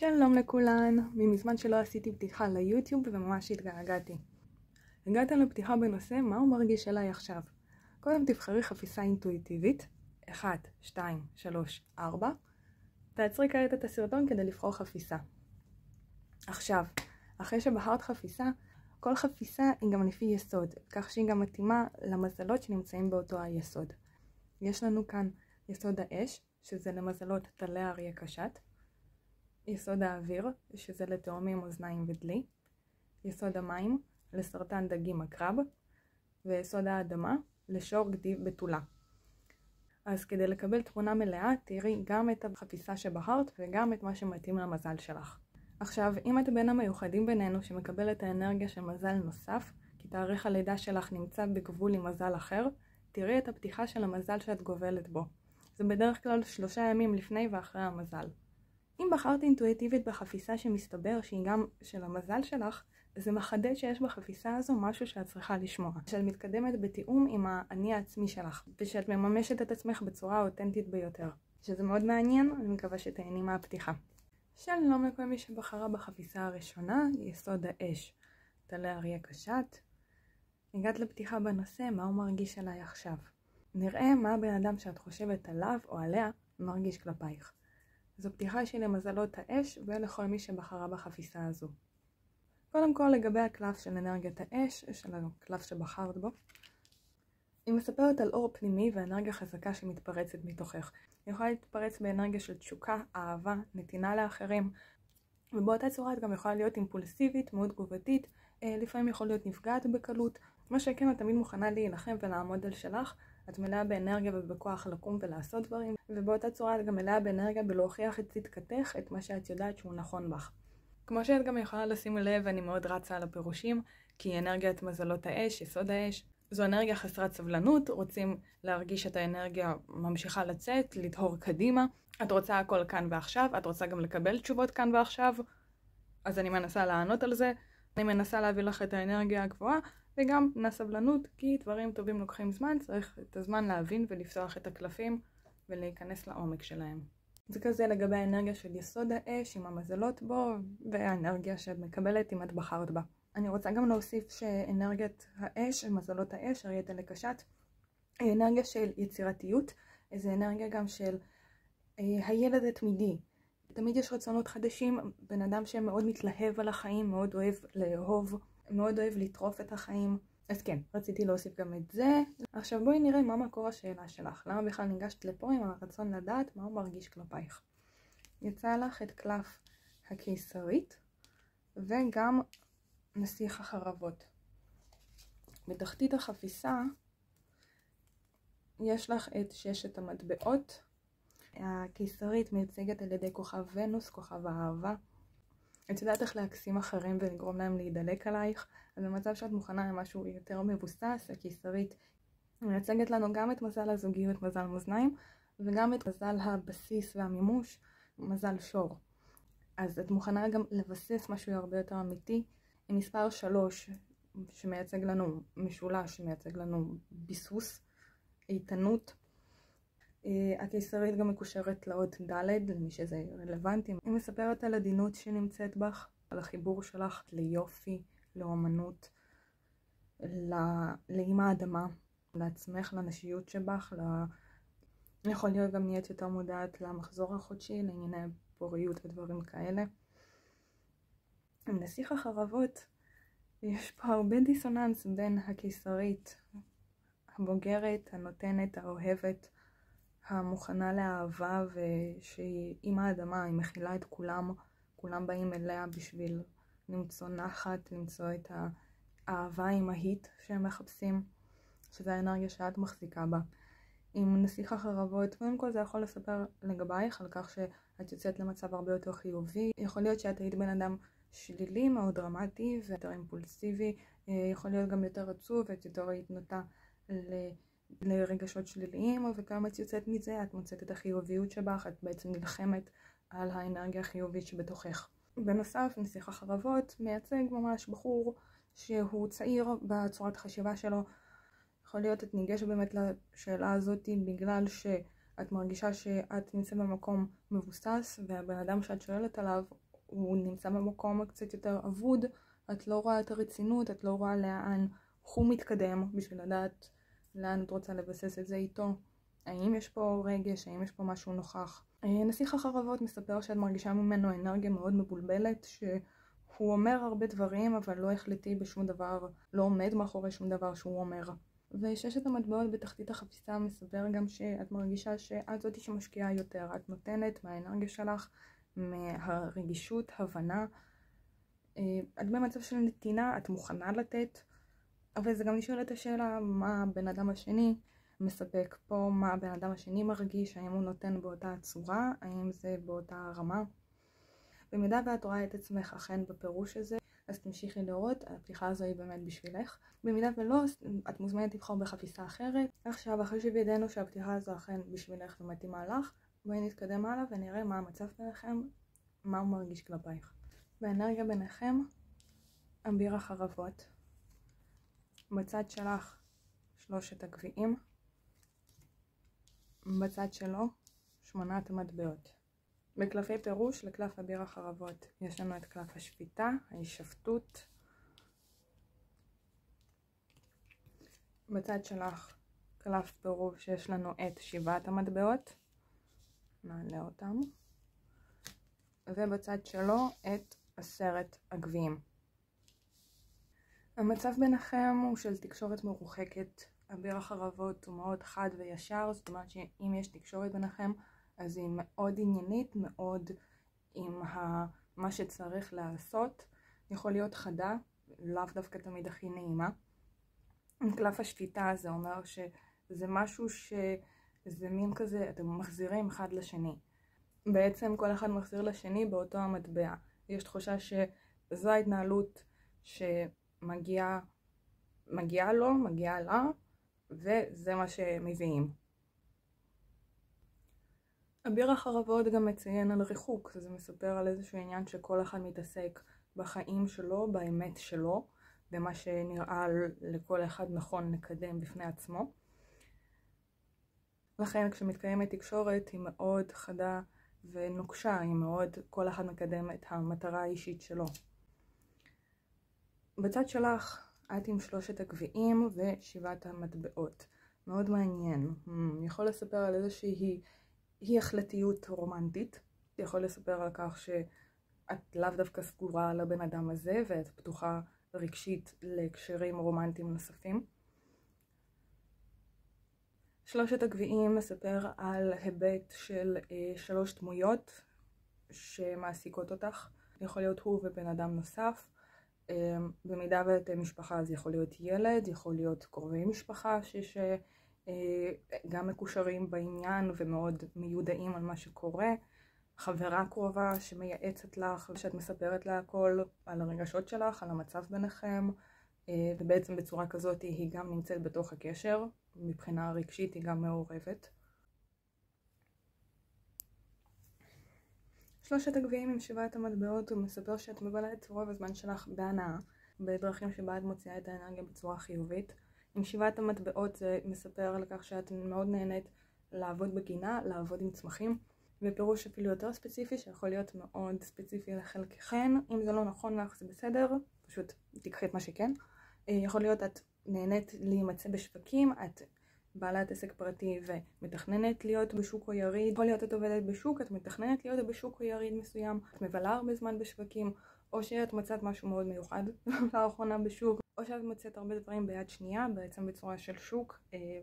שלום לכולן, מזמן שלא עשיתי פתיחה ליוטיוב וממש התגעגעתי. הגעתי לפתיחה בנושא מה הוא מרגיש אליי עכשיו. קודם תבחרי חפיסה אינטואיטיבית, 1, 2, 3, 4. תעצרי כעת את הסרטון כדי לבחור חפיסה. עכשיו, אחרי שבחרת חפיסה, כל חפיסה היא גם לפי יסוד, כך שהיא גם מתאימה למזלות שנמצאים באותו היסוד. יש לנו כאן יסוד האש, שזה למזלות טלה אריה קשת. יסוד האוויר, שזה לתאומים אוזניים ודלי. יסוד המים, לסרטן דגים עקרב. ויסוד האדמה, לשור גדי בתולה. אז כדי לקבל תמונה מלאה, תראי גם את החפיסה שבחרת וגם את מה שמתאים למזל שלך. עכשיו, אם את בין המיוחדים בינינו שמקבל את האנרגיה של מזל נוסף, כי תאריך הלידה שלך נמצא בגבול עם מזל אחר, תראי את הפתיחה של המזל שאת גובלת בו. זה בדרך כלל 3 ימים לפני ואחרי המזל. אם בחרת אינטואיטיבית בחפיסה שמסתבר שהיא גם של המזל שלך, זה מחדד שיש בחפיסה הזו משהו שאת צריכה לשמוע. שאת מתקדמת בתיאום עם האני העצמי שלך, ושאת מממשת את עצמך בצורה האותנטית ביותר. שזה מאוד מעניין, אני מקווה שתהני מהפתיחה. שלום לכל מי שבחרה בחפיסה הראשונה, יסוד האש, טלה אריה קשת. הגעת לפתיחה בנושא, מה הוא מרגיש עליי עכשיו. נראה מה הבן אדם שאת חושבת עליו או עליה מרגיש כלפייך. זו פתיחה שלי למזלות האש ולכל מי שבחרה בחפיסה הזו. קודם כל לגבי הקלף של אנרגיית האש, של הקלף שבחרת בו, היא מספרת על אור פנימי ואנרגיה חזקה שמתפרצת מתוכך. היא יכולה להתפרץ באנרגיה של תשוקה, אהבה, נתינה לאחרים, ובאותה צורה את גם יכולה להיות אימפולסיבית, מאוד תגובתית, לפעמים יכול להיות נפגעת בקלות. מה שכן, את תמיד מוכנה להילחם ולעמוד על שלך, את מלאה באנרגיה ובכוח לקום ולעשות דברים, ובאותה צורה את גם מלאה באנרגיה בלהוכיח את צדקתך, את מה שאת יודעת שהוא נכון בך. כמו שאת גם יכולה לשים לב, אני מאוד רצה על הפירושים, כי אנרגיית מזלות האש, יסוד האש, זו אנרגיה חסרת סבלנות, רוצים להרגיש את האנרגיה ממשיכה לצאת, לדהור קדימה. את רוצה הכל כאן ועכשיו, את רוצה גם לקבל תשובות כאן ועכשיו, אז אני מנסה לענות על זה, אני מנסה להביא לך את האנרגיה הגבוהה, וגם נסבלנות, כי דברים טובים לוקחים זמן, צריך את הזמן להבין ולפתוח את הקלפים ולהיכנס לעומק שלהם. זה כזה לגבי האנרגיה של יסוד האש עם המזלות בו, והאנרגיה שאת מקבלת אם את בחרת בה. אני רוצה גם להוסיף שאנרגיית האש, מזלות האש, אריה טלה קשת, היא אנרגיה של יצירתיות, זה אנרגיה גם של הילד התמידי. תמיד יש רצונות חדשים, בן אדם שמאוד מתלהב על החיים, מאוד אוהב לאהוב, מאוד אוהב לטרוף את החיים. אז כן, רציתי להוסיף גם את זה. עכשיו בואי נראה מה מקור השאלה שלך. למה בכלל ניגשת לפה עם הרצון לדעת מה הוא מרגיש כלפייך. יצא לך את קלף הקיסרית וגם נסיך החרבות. בתחתית החפיסה יש לך את 6 המטבעות. הקיסרית מייצגת על ידי כוכב ונוס, כוכב האהבה. את יודעת איך להקסים אחרים ולגרום להם להידלק עלייך, אז במצב שאת מוכנה למשהו יותר מבוסס, הקיסרית מייצגת לנו גם את מזל הזוגיות, מזל מאזניים, וגם את מזל הבסיס והמימוש, מזל שור. אז את מוכנה גם לבסס משהו הרבה יותר אמיתי, עם מספר 3 שמייצג לנו משולש, שמייצג לנו ביסוס, איתנות. הקיסרית גם מקושרת לאות ד' למי שזה רלוונטי. היא מספרת על עדינות שנמצאת בך, על החיבור שלך ליופי, לאומנות, לאמא האדמה, לעצמך, לנשיות שבך, יכול להיות גם נהיית יותר מודעת למחזור החודשי, לענייני פוריות ודברים כאלה. עם נסיך החרבות יש פה הרבה דיסוננס בין הקיסרית, הבוגרת, הנותנת, האוהבת, המוכנה לאהבה ושהיא אימא האדמה, היא מכילה את כולם, כולם באים אליה בשביל למצוא נחת, למצוא את האהבה האימהית שהם מחפשים, שזה האנרגיה שאת מחזיקה בה. עם נסיך החרבות, קודם כל זה יכול לספר לגבייך על כך שאת יוצאת למצב הרבה יותר חיובי. יכול להיות שאת היית בן אדם שלילי, מאוד דרמטי ויותר אימפולסיבי, יכול להיות גם יותר עצוב ואת יותר היית נוטה לרגשות שליליים, וכמה את יוצאת מזה, את מוצאת את החיוביות שבך, את בעצם נלחמת על האנרגיה החיובית שבתוכך. בנוסף, נסיך החרבות מייצג ממש בחור שהוא צעיר בצורת חשיבה שלו. יכול להיות את ניגשת באמת לשאלה הזאת בגלל שאת מרגישה שאת נמצאת במקום מבוסס, והבן אדם שאת שואלת עליו הוא נמצא במקום קצת יותר אבוד, את לא רואה את הרצינות, את לא רואה לאן הוא מתקדם בשביל לדעת לאן את רוצה לבסס את זה איתו. האם יש פה רגש, האם יש פה משהו נוכח. נסיך החרבות מספר שאת מרגישה ממנו אנרגיה מאוד מבולבלת, שהוא אומר הרבה דברים אבל לא החלטי בשום דבר, לא עומד מאחורי שום דבר שהוא אומר. וששת המטבעות בתחתית החפיסה מספר גם שאת מרגישה שאת זאתי שמשקיעה יותר, את נותנת מהאנרגיה שלך, מהרגישות, הבנה. את במצב של נתינה, את מוכנה לתת, אבל זה גם לשאול את השאלה מה הבן אדם השני מספק פה, מה הבן אדם השני מרגיש, האם הוא נותן באותה צורה, האם זה באותה רמה. במידה ואת רואה את עצמך אכן בפירוש הזה, אז תמשיכי לראות, הפתיחה הזו היא באמת בשבילך. במידה ולא, את מוזמנת לבחור בחפיסה אחרת. עכשיו, אחרי שווידאנו שהפתיחה הזו אכן בשבילך ומתאימה לך, בואי נתקדם הלאה ונראה מה המצב ביניכם, מה הוא מרגיש כלפייך. באנרגיה ביניכם, אביר החרבות. בצד שלך, 3 הגביעים. בצד שלו, 8 המטבעות. בקלפי פירוש לקלף אביר החרבות יש לנו את קלף השפיטה, ההישפטות. בצד שלך קלף פירוש שיש לנו את 7 המטבעות, נעלה אותם. ובצד שלו את 10 הגביעים. המצב ביניכם הוא של תקשורת מרוחקת. אביר החרבות הוא מאוד חד וישר, זאת אומרת שאם יש תקשורת ביניכם אז היא מאוד עניינית, מאוד עם מה שצריך לעשות. יכול להיות חדה, לאו דווקא תמיד הכי נעימה. קלף השפיטה זה אומר שזה משהו שזה מין כזה, אתם מחזירים אחד לשני. בעצם כל אחד מחזיר לשני באותו המטבע. יש תחושה שזו ההתנהלות שמגיעה לו, מגיעה לה, וזה מה שמביאים. אביר החרבות גם מציין על ריחוק, זה מספר על איזשהו עניין שכל אחד מתעסק בחיים שלו, באמת שלו, במה שנראה לכל אחד נכון לקדם בפני עצמו. לכן כשמתקיימת תקשורת היא מאוד חדה ונוקשה, היא מאוד, כל אחד מקדם את המטרה האישית שלו. בצד שלך את עם 3 הגביעים ו7 המטבעות. מאוד מעניין. יכול לספר על איזושהי החלטיות רומנטית. יכול לספר על כך שאת לאו דווקא סגורה על הבן אדם הזה ואת פתוחה רגשית להקשרים רומנטיים נוספים. 3 הגביעים מספר על היבט של 3 דמויות שמעסיקות אותך. יכול להיות הוא ובן אדם נוסף. במידה ואת משפחה אז יכול להיות ילד, יכול להיות קרובי משפחה שגם מקושרים בעניין ומאוד מיודעים על מה שקורה. חברה קרובה שמייעצת לך, שאת מספרת לה הכל על הרגשות שלך, על המצב ביניכם, ובעצם בצורה כזאת היא גם נמצאת בתוך הקשר, מבחינה רגשית היא גם מעורבת. 3 הגביעים עם 7 המטבעות הוא מספר שאת מבלה את רוב הזמן שלך בהנאה, בדרכים שבה את מוציאה את האנרגיה בצורה חיובית. עם 7 המטבעות זה מספר על כך שאת מאוד נהנית לעבוד בגינה, לעבוד עם צמחים, ופירוש אפילו יותר ספציפי שיכול להיות מאוד ספציפי לחלקכן. אם זה לא נכון לך זה בסדר, פשוט תיקחי את מה שכן. יכול להיות את נהנית להימצא בשווקים, את בעלת עסק פרטי ומתכננת להיות בשוק או יריד. יכול להיות את עובדת בשוק, את מתכננת להיות בשוק או יריד מסוים, את מבלה הרבה זמן בשווקים, או שאת מצאת משהו מאוד מיוחד לאחרונה בשוק, או שאת מצאת הרבה דברים ביד שנייה, בעצם בצורה של שוק,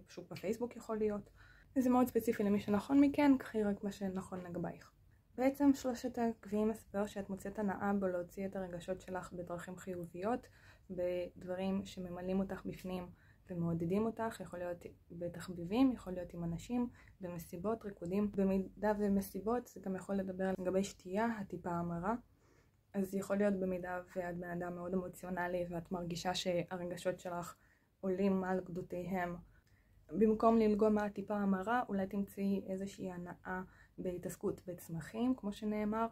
שוק בפייסבוק יכול להיות. זה מאוד ספציפי למי שנכון מכן, קחי רק מה שנכון לגבייך. בעצם 3 הגביעים מספר שאת מוצאת הנאה בלהוציא את הרגשות שלך בדרכים חיוביות, בדברים שממלאים אותך בפנים ומעודדים אותך. יכול להיות בתחביבים, יכול להיות עם אנשים, במסיבות, ריקודים. במידה ומסיבות זה גם יכול לדבר לגבי שתייה, הטיפה המרה. אז יכול להיות במידה ואת בן אדם מאוד אמוציונלי ואת מרגישה שהרגשות שלך עולים על גדותיהם. במקום ללגום מהטיפה המרה, אולי תמצאי איזושהי הנאה בהתעסקות בצמחים, כמו שנאמר,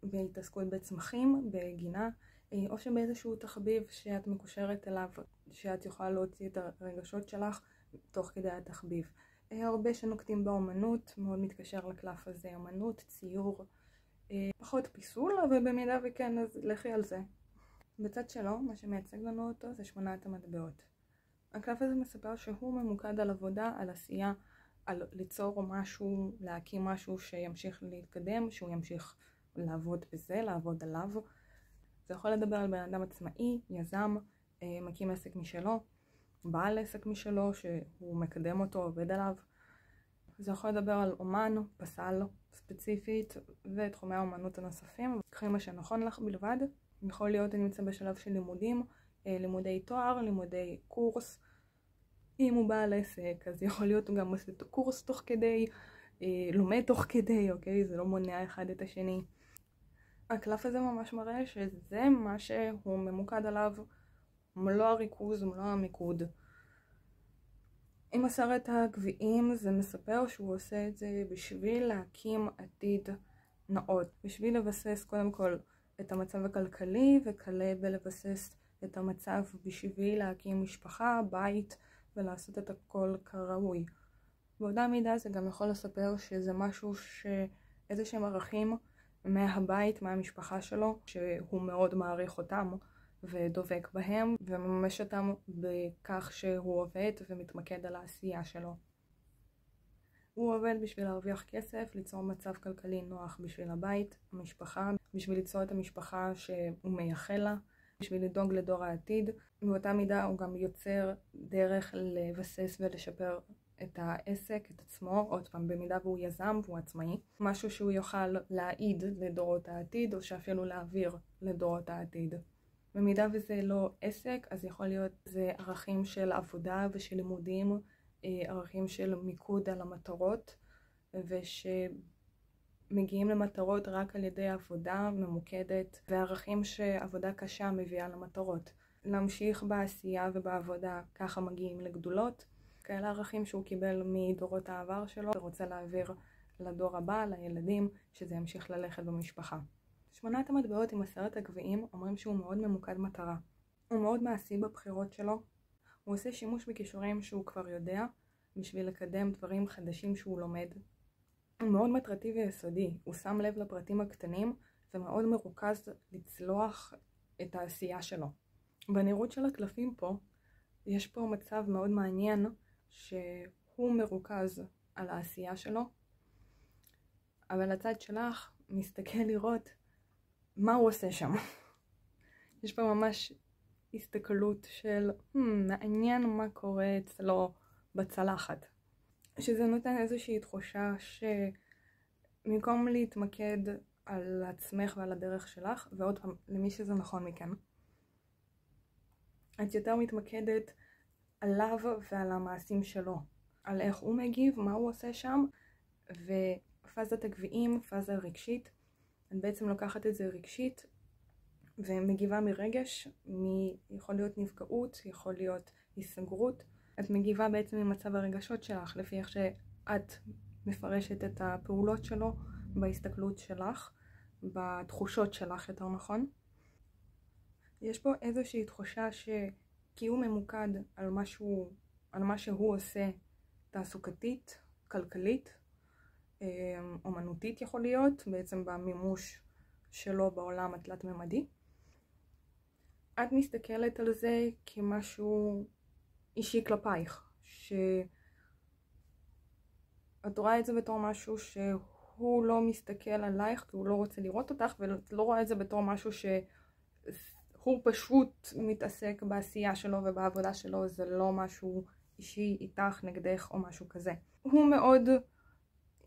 בהתעסקות בצמחים, בגינה, או שבאיזשהו תחביב שאת מקושרת אליו, שאת יכולה להוציא את הרגשות שלך תוך כדי התחביב. הרבה שנוקטים באומנות, מאוד מתקשר לקלף הזה, אומנות, ציור, פחות פיסול, אבל במידה וכן אז לכי על זה. בצד שלו, מה שמייצג לנו אותו זה 8 המטבעות. הקלף הזה מספר שהוא ממוקד על עבודה, על עשייה, על ליצור משהו, להקים משהו שימשיך להתקדם, שהוא ימשיך לעבוד בזה, לעבוד עליו. זה יכול לדבר על בן אדם עצמאי, יזם, מקים עסק משלו, בעל עסק משלו שהוא מקדם אותו, עובד עליו. זה יכול לדבר על אומן, פסל ספציפית ותחומי האומנות הנוספים. קחי מה שנכון לך בלבד. יכול להיות אני נמצא בשלב של לימודים, לימודי תואר, לימודי קורס. אם הוא בעל עסק, אז יכול להיות הוא גם עושה קורס תוך כדי, לומד תוך כדי, אוקיי? זה לא מונע אחד את השני. הקלף הזה ממש מראה שזה מה שהוא ממוקד עליו, מלוא הריכוז, מלוא המיקוד. עם 10 הגביעים זה מספר שהוא עושה את זה בשביל להקים עתיד נאות, בשביל לבסס קודם כל את המצב הכלכלי וכלה בלבסס את המצב בשביל להקים משפחה, בית ולעשות את הכל כראוי. באותה מידה זה גם יכול לספר שזה משהו איזה שהם ערכים מהבית, מהמשפחה שלו, שהוא מאוד מעריך אותם ודובק בהם ומממש אותם בכך שהוא עובד ומתמקד על העשייה שלו. הוא עובד בשביל להרוויח כסף, ליצור מצב כלכלי נוח בשביל הבית, המשפחה, בשביל ליצור את המשפחה שהוא מייחל לה, בשביל לדאוג לדור העתיד. באותה מידה הוא גם יוצר דרך לבסס ולשפר את העסק, את עצמו, עוד פעם, במידה והוא יזם והוא עצמאי. משהו שהוא יוכל להעיד לדורות העתיד, או שאפילו להעביר לדורות העתיד. במידה וזה לא עסק, אז יכול להיות זה ערכים של עבודה ושל לימודים, ערכים של מיקוד על המטרות, ושמגיעים למטרות רק על ידי עבודה ממוקדת, וערכים שעבודה קשה מביאה למטרות. להמשיך בעשייה ובעבודה, ככה מגיעים לגדולות. כאלה ערכים שהוא קיבל מדורות העבר שלו, ורוצה להעביר לדור הבא, לילדים, שזה ימשיך ללכת במשפחה. 8 המטבעות עם 10 הגביעים אומרים שהוא מאוד ממוקד מטרה. הוא מאוד מעשי בבחירות שלו. הוא עושה שימוש בכישורים שהוא כבר יודע, בשביל לקדם דברים חדשים שהוא לומד. הוא מאוד מטרתי ויסודי. הוא שם לב לפרטים הקטנים, ומאוד מרוכז לצלוח את העשייה שלו. בנראות של הקלפים פה, יש פה מצב מאוד מעניין, שהוא מרוכז על העשייה שלו, אבל הצד שלך מסתכל לראות מה הוא עושה שם. יש פה ממש הסתכלות של מעניין מה קורה אצלו בצלחת. שזה נותן איזושהי תחושה שמקום להתמקד על עצמך ועל הדרך שלך, ועוד פעם, למי שזה נכון מכן, את יותר מתמקדת עליו ועל המעשים שלו, על איך הוא מגיב, מה הוא עושה שם, ופאזת הגביעים, פאזה רגשית, את בעצם לוקחת את זה רגשית ומגיבה מרגש, יכול להיות נפגעות, יכול להיות הסגרות. את מגיבה בעצם ממצב הרגשות שלך, לפי איך שאת מפרשת את הפעולות שלו בהסתכלות שלך, בתחושות שלך יותר נכון. יש פה איזושהי תחושה כי הוא ממוקד על מה שהוא עושה תעסוקתית, כלכלית, אומנותית יכול להיות, בעצם במימוש שלו בעולם התלת-ממדי. את מסתכלת על זה כמשהו אישי כלפייך, שאת רואה את זה בתור משהו שהוא לא מסתכל עלייך כי הוא לא רוצה לראות אותך, ואת לא רואה את זה בתור משהו שהוא פשוט מתעסק בעשייה שלו ובעבודה שלו, זה לא משהו אישי איתך, נגדך או משהו כזה. הוא מאוד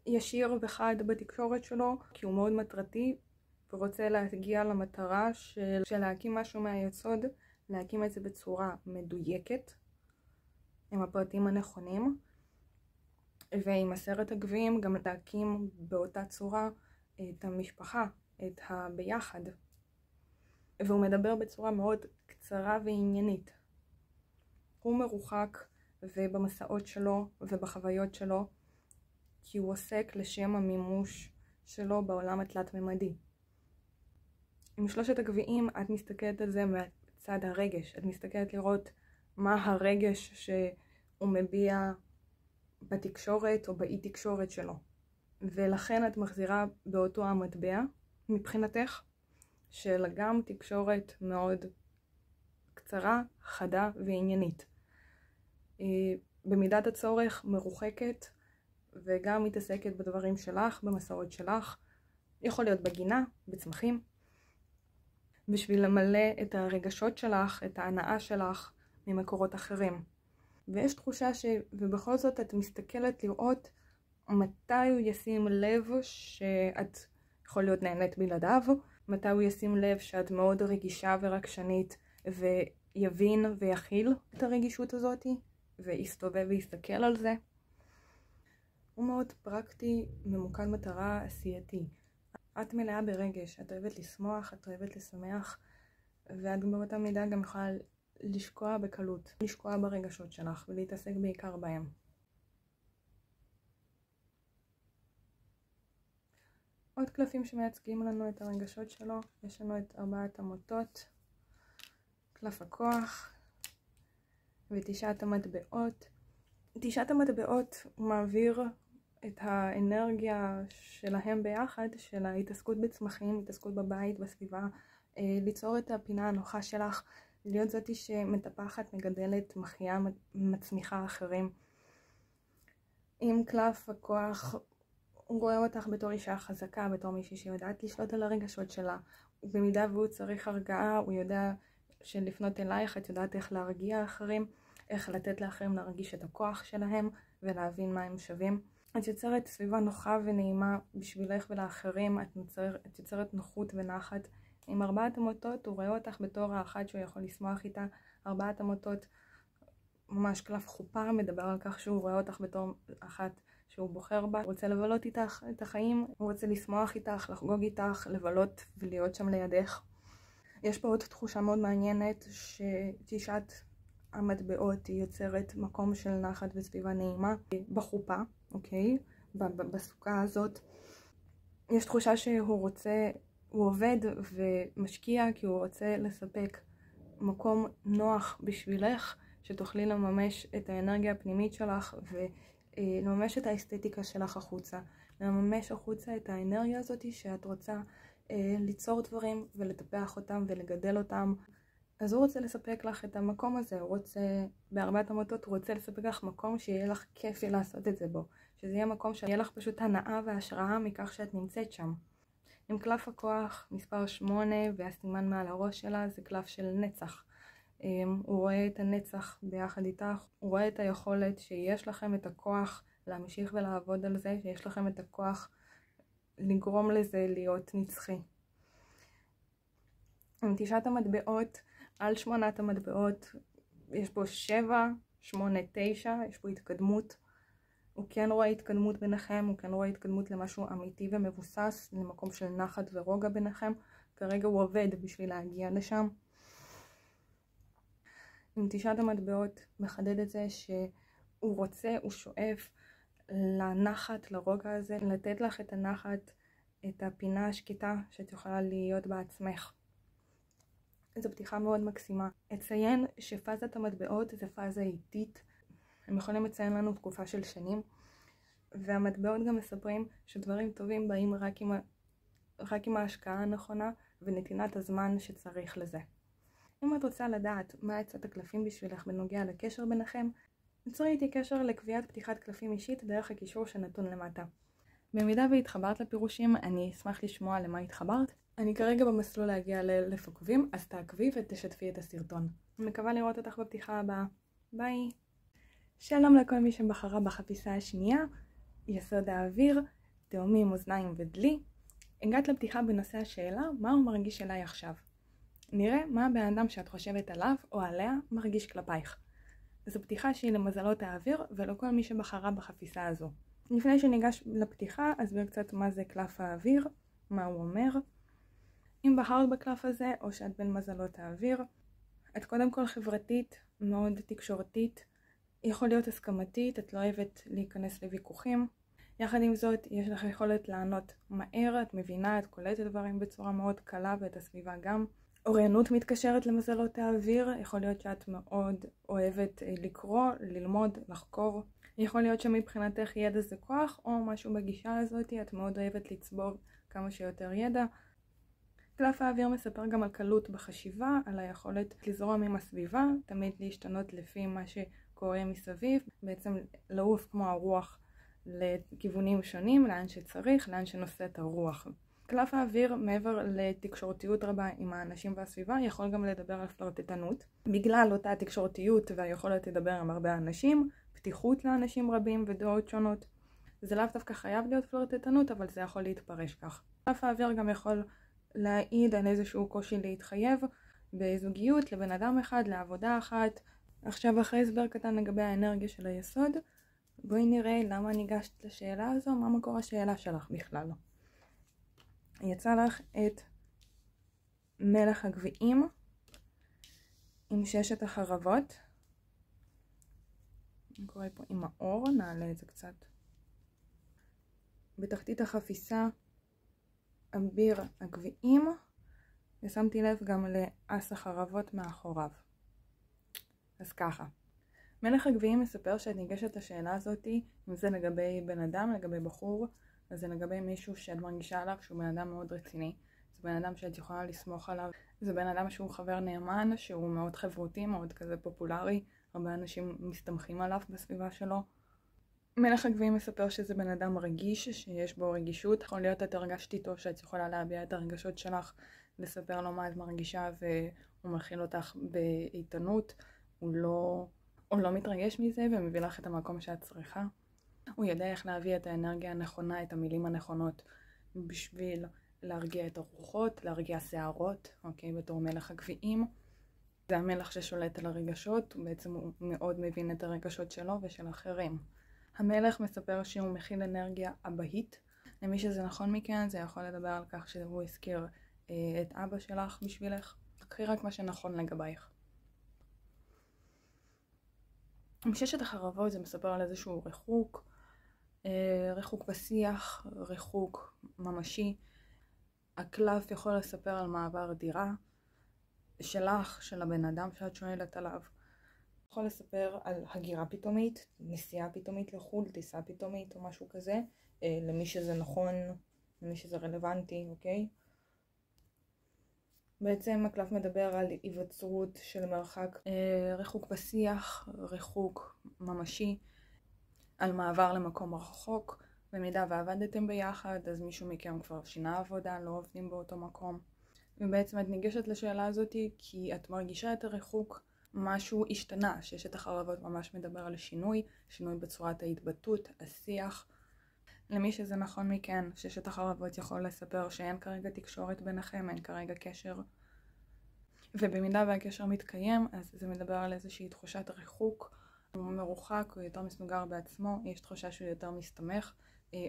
ישיר וחד בתקשורת שלו, כי הוא מאוד מטרתי ורוצה להגיע למטרה של להקים משהו מהיסוד, להקים את זה בצורה מדויקת, עם הפרטים הנכונים, ועם 10 הגביעים גם להקים באותה צורה את המשפחה, את הביחד. והוא מדבר בצורה מאוד קצרה ועניינית. הוא מרוחק ובמסעות שלו ובחוויות שלו, כי הוא עוסק לשם המימוש שלו בעולם התלת-ממדי. עם 3 הגביעים את מסתכלת על זה מהצד הרגש. את מסתכלת לראות מה הרגש שהוא מביע בתקשורת או באי תקשורת שלו. ולכן את מחזירה באותו המטבע מבחינתך, של גם תקשורת מאוד קצרה, חדה ועניינית. במידת הצורך מרוחקת, וגם מתעסקת בדברים שלך, במסורת שלך, יכול להיות בגינה, בצמחים, בשביל למלא את הרגשות שלך, את ההנאה שלך ממקורות אחרים. ויש תחושה ובכל זאת את מסתכלת לראות מתי הוא ישים לב שאת יכול להיות נהנית בלעדיו, מתי הוא ישים לב שאת מאוד רגישה ורגשנית ויבין ויכיל את הרגישות הזאת ויסתובב ויסתכל על זה. הוא מאוד פרקטי, ממוקד מטרה, עשייתי. את מלאה ברגש, את אוהבת לשמוח, את אוהבת לשמח, ואת באותה מידה גם יכולה לשקוע בקלות, לשקוע ברגשות שלך ולהתעסק בעיקר בהם. עוד קלפים שמייצגים לנו את הרגשות שלו, יש לנו את 4 המוטות, קלף הכוח ו9 המטבעות. 9 המטבעות הוא מעביר את האנרגיה שלהם ביחד, של ההתעסקות בצמחים, התעסקות בבית, בסביבה, ליצור את הפינה הנוחה שלך, להיות זאתי שמטפחת, מגדלת, מחיה, מצמיחה אחרים. עם קלף הכוח, הוא רואה אותך בתור אישה חזקה, בתור מישהי שיודעת לשלוט על הרגשות שלה. במידה והוא צריך הרגעה, הוא יודע שלפנות אלייך, את יודעת איך להרגיע אחרים, איך לתת לאחרים להרגיש את הכוח שלהם ולהבין מה הם שווים. את יוצרת סביבה נוחה ונעימה בשבילך ולאחרים, את יוצרת נוחות ונחת. עם 4 המוטות, הוא רואה אותך בתור האחת שהוא יכול לשמוח איתה. 4 המוטות, ממש קלף חופה, מדבר על כך שהוא רואה אותך בתור אחת שהוא בוחר בה. הוא רוצה לבלות איתך את החיים, הוא רוצה לשמוח איתך, לחגוג איתך, לבלות ולהיות שם לידך. יש פה עוד תחושה מאוד מעניינת ש9 המטבעות היא יוצרת מקום של נחת וסביבה נעימה בחופה, אוקיי? בסוכה הזאת. יש תחושה שהוא רוצה, הוא עובד ומשקיע כי הוא רוצה לספק מקום נוח בשבילך, שתוכלי לממש את האנרגיה הפנימית שלך ולממש את האסתטיקה שלך החוצה. לממש החוצה את האנרגיה הזאת שאת רוצה ליצור דברים ולטפח אותם ולגדל אותם. אז הוא רוצה לספק לך את המקום הזה, הוא רוצה, ב4 המוטות הוא רוצה לספק לך מקום שיהיה לך כיפי לעשות את זה בו. שזה יהיה מקום שיהיה לך פשוט הנאה והשראה מכך שאת נמצאת שם. עם קלף הכוח מספר 8 והסימן מעל הראש שלה זה קלף של נצח. הוא רואה את הנצח ביחד איתך, הוא רואה את היכולת שיש לכם את הכוח להמשיך ולעבוד על זה, שיש לכם את הכוח לגרום לזה להיות נצחי. עם 9 המטבעות, על 8 המטבעות, יש פה 7, 8, 9, יש פה התקדמות. הוא כן רואה התקדמות ביניכם, הוא כן רואה התקדמות למשהו אמיתי ומבוסס, למקום של נחת ורוגע ביניכם. כרגע הוא עובד בשביל להגיע לשם. עם 9 המטבעות מחדד את זה שהוא רוצה, הוא שואף לנחת, לרוגע הזה, לתת לך את הנחת, את הפינה השקטה שאת יכולה להיות בעצמך. זו פתיחה מאוד מקסימה. אציין שפאזת המטבעות זה פאזה איטית. הם יכולים לציין לנו תקופה של שנים. והמטבעות גם מספרים שדברים טובים באים רק עם ההשקעה הנכונה ונתינת הזמן שצריך לזה. אם את רוצה לדעת מה עצת הקלפים בשבילך בנוגע לקשר ביניכם, יצרי איתי קשר לקביעת פתיחת קלפים אישית דרך הקישור שנתון למטה. במידה והתחברת לפירושים, אני אשמח לשמוע למה התחברת. אני כרגע במסלול להגיע ל1,000 עוקבים, אז תעקבי ותשתפי את הסרטון. אני מקווה לראות אותך בפתיחה הבאה. ביי! שלום לכל מי שבחרה בחפיסה השנייה, יסוד האוויר, תאומים, אוזניים ודלי. הגעת לפתיחה בנושא השאלה, מה הוא מרגיש אליי עכשיו? נראה מה הבן אדם שאת חושבת עליו או עליה מרגיש כלפייך. זו פתיחה שהיא למזלות האוויר ולא כל מי שבחרה בחפיסה הזו. לפני שניגש לפתיחה, אסביר קצת מה זה קלף האוויר, מה הוא אומר. אם בחרת בקלף הזה או שאת בין מזלות האוויר, את קודם כל חברתית, מאוד תקשורתית, יכול להיות הסכמתית, את לא אוהבת להיכנס לוויכוחים. יחד עם זאת, יש לך יכולת לענות מהר, את מבינה, את קולטת דברים בצורה מאוד קלה ואת הסביבה גם. אוריינות מתקשרת למזלות האוויר, יכול להיות שאת מאוד אוהבת לקרוא, ללמוד, לחקור. יכול להיות שמבחינתך ידע זה כוח, או משהו בגישה הזאת, את מאוד אוהבת לצבור כמה שיותר ידע. קלף האוויר מספר גם על קלות בחשיבה, על היכולת לזרום עם הסביבה, תמיד להשתנות לפי מה שקורה מסביב, בעצם לעוף כמו הרוח לכיוונים שונים, לאן שצריך, לאן שנושא את הרוח. קלף האוויר, מעבר לתקשורתיות רבה עם האנשים והסביבה, יכול גם לדבר על פלרטטנות. בגלל אותה תקשורתיות והיכולת לדבר עם הרבה אנשים, פתיחות לאנשים רבים ודעות שונות. זה לאו דווקא חייב להיות פלרטטנות, אבל זה יכול להתפרש כך. קלף האוויר גם יכול להעיד על איזשהו קושי להתחייב בזוגיות לבן אדם אחד, לעבודה אחת. עכשיו אחרי הסבר קטן לגבי האנרגיה של היסוד, בואי נראה למה ניגשת לשאלה הזו, מה מקור השאלה שלך בכלל. יצא לך את מלך הגביעים עם 6 החרבות. אני קורא פה עם האור, נעלה את זה קצת. בתחתית החפיסה אביר הגביעים, ושמתי לב גם לאס החרבות מאחוריו. אז ככה, מלך הגביעים מספר שאת ניגשת לשאלה הזאת, אם זה לגבי בן אדם, לגבי בחור, אז זה לגבי מישהו שאת מרגישה עליו שהוא בן אדם מאוד רציני. זה בן אדם שאת יכולה לסמוך עליו. זה בן אדם שהוא חבר נאמן, שהוא מאוד חברותי, מאוד כזה פופולרי. הרבה אנשים מסתמכים עליו בסביבה שלו. מלך הגביעים מספר שזה בן אדם רגיש, שיש בו רגישות. יכול להיות את הרגשת איתו שאת יכולה להביע את הרגשות שלך, לספר לו מה את מרגישה והוא מכיל אותך באיתנות. הוא לא מתרגש מזה ומביא לך את המקום שאת צריכה. הוא יודע איך להביא את האנרגיה הנכונה, את המילים הנכונות, בשביל להרגיע את הרוחות, להרגיע שערות, אוקיי, בתור מלך הגביעים. זה המלך ששולט על הרגשות, בעצם הוא מאוד מבין את הרגשות שלו ושל אחרים. המלך מספר שהוא מכיל אנרגיה אבהית. למי שזה נכון מכן, זה יכול לדבר על כך שהוא הזכיר את אבא שלך בשבילך. תקחי רק מה שנכון לגבייך. עם 6 החרבות זה מספר על איזשהו ריחוק בשיח, ריחוק ממשי. הקלף יכול לספר על מעבר דירה שלך, של הבן אדם שאת שואלת עליו. יכול לספר על הגירה פתאומית, נסיעה פתאומית לחו"ל, טיסה פתאומית או משהו כזה, למי שזה נכון, למי שזה רלוונטי, אוקיי? בעצם הקלף מדבר על היווצרות של מרחק, ריחוק בשיח, ריחוק ממשי, על מעבר למקום רחוק. במידה ועבדתם ביחד, אז מישהו מכם כבר שינה עבודה, לא עובדים באותו מקום. ובעצם את ניגשת לשאלה הזאת כי את מרגישה את הריחוק, משהו השתנה. 6 החרבות ממש מדבר על שינוי בצורת ההתבטאות, השיח. למי שזה נכון מכן, 6 החרבות יכול לספר שאין כרגע תקשורת ביניכם, אין כרגע קשר. ובמידה והקשר מתקיים, אז זה מדבר על איזושהי תחושת ריחוק. הוא מרוחק, הוא יותר מסוגר בעצמו, יש תחושה שהוא יותר מסתמך,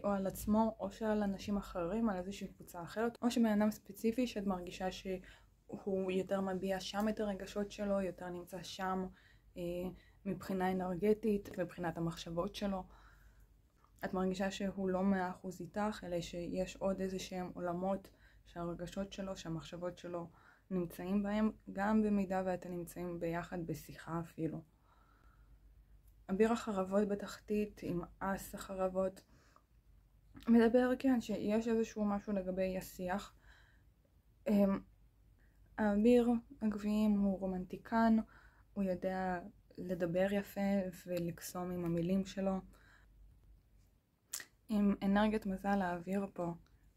או על עצמו, או שעל אנשים אחרים, על איזושהי קבוצה אחרת, או שבן אדם ספציפי שאת מרגישה שהוא יותר מביע שם את הרגשות שלו, יותר נמצא שם מבחינה אנרגטית, מבחינת המחשבות שלו. את מרגישה שהוא לא 100% איתך, אלא שיש עוד איזשהם עולמות שהרגשות שלו, שהמחשבות שלו נמצאים בהם, גם במידה ואתם נמצאים ביחד בשיחה אפילו. אביר החרבות בתחתית עם אס החרבות מדבר כן שיש איזשהו משהו לגבי השיח. האביר הגביעים הוא רומנטיקן, הוא יודע לדבר יפה ולקסום עם המילים שלו. עם אנרגיית מזל האוויר פה,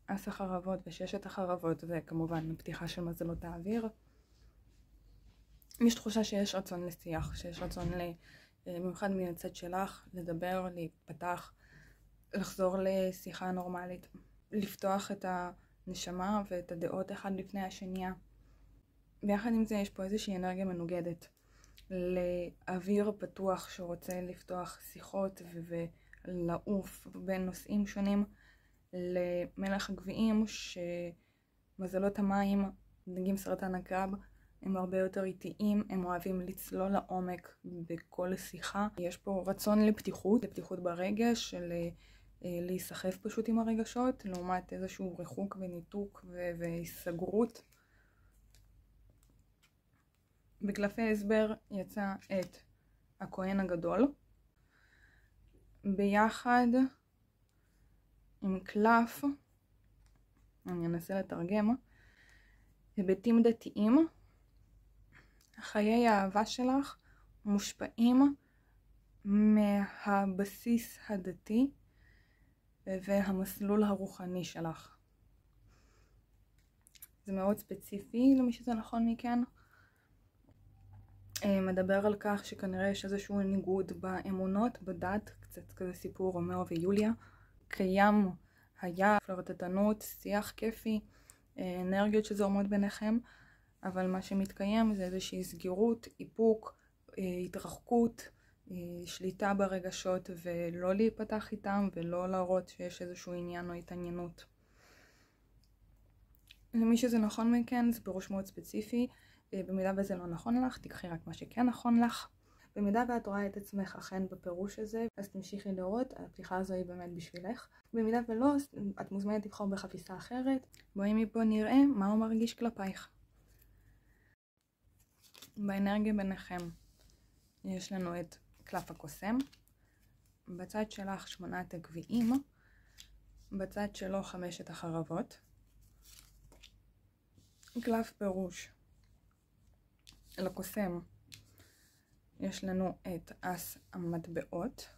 אס החרבות ו6 החרבות, וכמובן פתיחה של מזלות האוויר. יש תחושה שיש רצון לשיח, שיש רצון במיוחד מן הצד שלך, לדבר, להתפתח, לחזור לשיחה נורמלית, לפתוח את הנשמה ואת הדעות אחד לפני השנייה. ויחד עם זה יש פה איזושהי אנרגיה מנוגדת לאוויר פתוח שרוצה לפתוח שיחות ולעוף בין נושאים שונים, למלך הגביעים שמזלות המים, דגים סרטן הקרב, הם הרבה יותר איטיים, הם אוהבים לצלול לעומק בכל שיחה. יש פה רצון לפתיחות ברגש, של להיסחף פשוט עם הרגשות, לעומת איזשהו ריחוק וניתוק והסגרות. בקלפי הסבר יצא את הכהן הגדול, ביחד עם קלף, אני אנסה לתרגם, היבטים דתיים, חיי האהבה שלך מושפעים מהבסיס הדתי והמסלול הרוחני שלך. זה מאוד ספציפי למי שזה נכון מכן. מדבר על כך שכנראה יש איזשהו ניגוד באמונות, בדת, קצת כזה סיפור רומאו ויוליה. קיים, היה פלרטטנות, שיח כיפי, אנרגיות שזורמות ביניכם, אבל מה שמתקיים זה איזושהי סגירות, איפוק, התרחקות, שליטה ברגשות, ולא להיפתח איתם ולא להראות שיש איזשהו עניין או התעניינות. למי שזה נכון מכן, זה פירוש מאוד ספציפי. במידה וזה לא נכון לך, תקחי רק מה שכן נכון לך. במידה ואת רואה את עצמך אכן בפירוש הזה, אז תמשיכי לראות, הפתיחה הזו היא באמת בשבילך. במידה ולא, את מוזמנת לבחור בחפיסה אחרת. בואי מפה נראה מה הוא מרגיש כלפייך. באנרגיה ביניכם יש לנו את קלף הקוסם, בצד שלך 8 הגביעים, בצד שלו 5 החרבות. קלף פירוש לקוסם יש לנו את אס המטבעות,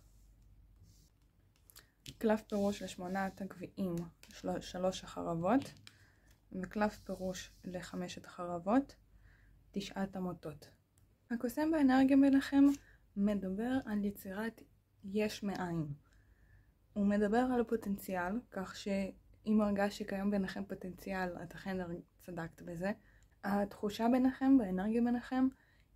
קלף פירוש ל8 הגביעים 3 החרבות, וקלף פירוש ל5 החרבות 9 המוטות. הקוסם באנרגיה ביניכם מדבר על יצירת יש מאין. הוא מדבר על פוטנציאל, כך שאם הרגש שקיים ביניכם פוטנציאל, את אכן צדקת בזה. התחושה ביניכם, באנרגיה ביניכם,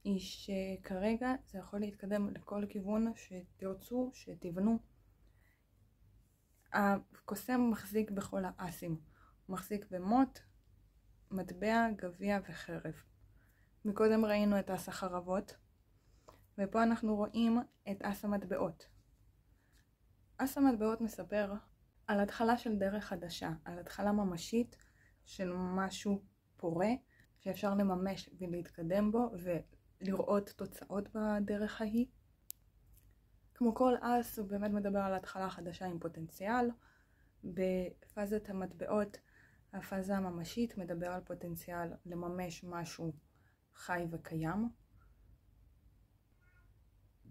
היא שכרגע זה יכול להתקדם לכל כיוון שתרצו, שתבנו. הקוסם מחזיק בכל האסים. הוא מחזיק במוט, מטבע, גביע וחרב. מקודם ראינו את אס החרבות, ופה אנחנו רואים את אס המטבעות. אס המטבעות מספר על התחלה של דרך חדשה, על התחלה ממשית של משהו פורה שאפשר לממש ולהתקדם בו ולראות תוצאות בדרך ההיא. כמו כל אס הוא באמת מדבר על התחלה חדשה עם פוטנציאל. בפאזת המטבעות, הפאזה הממשית מדבר על פוטנציאל לממש משהו חי וקיים,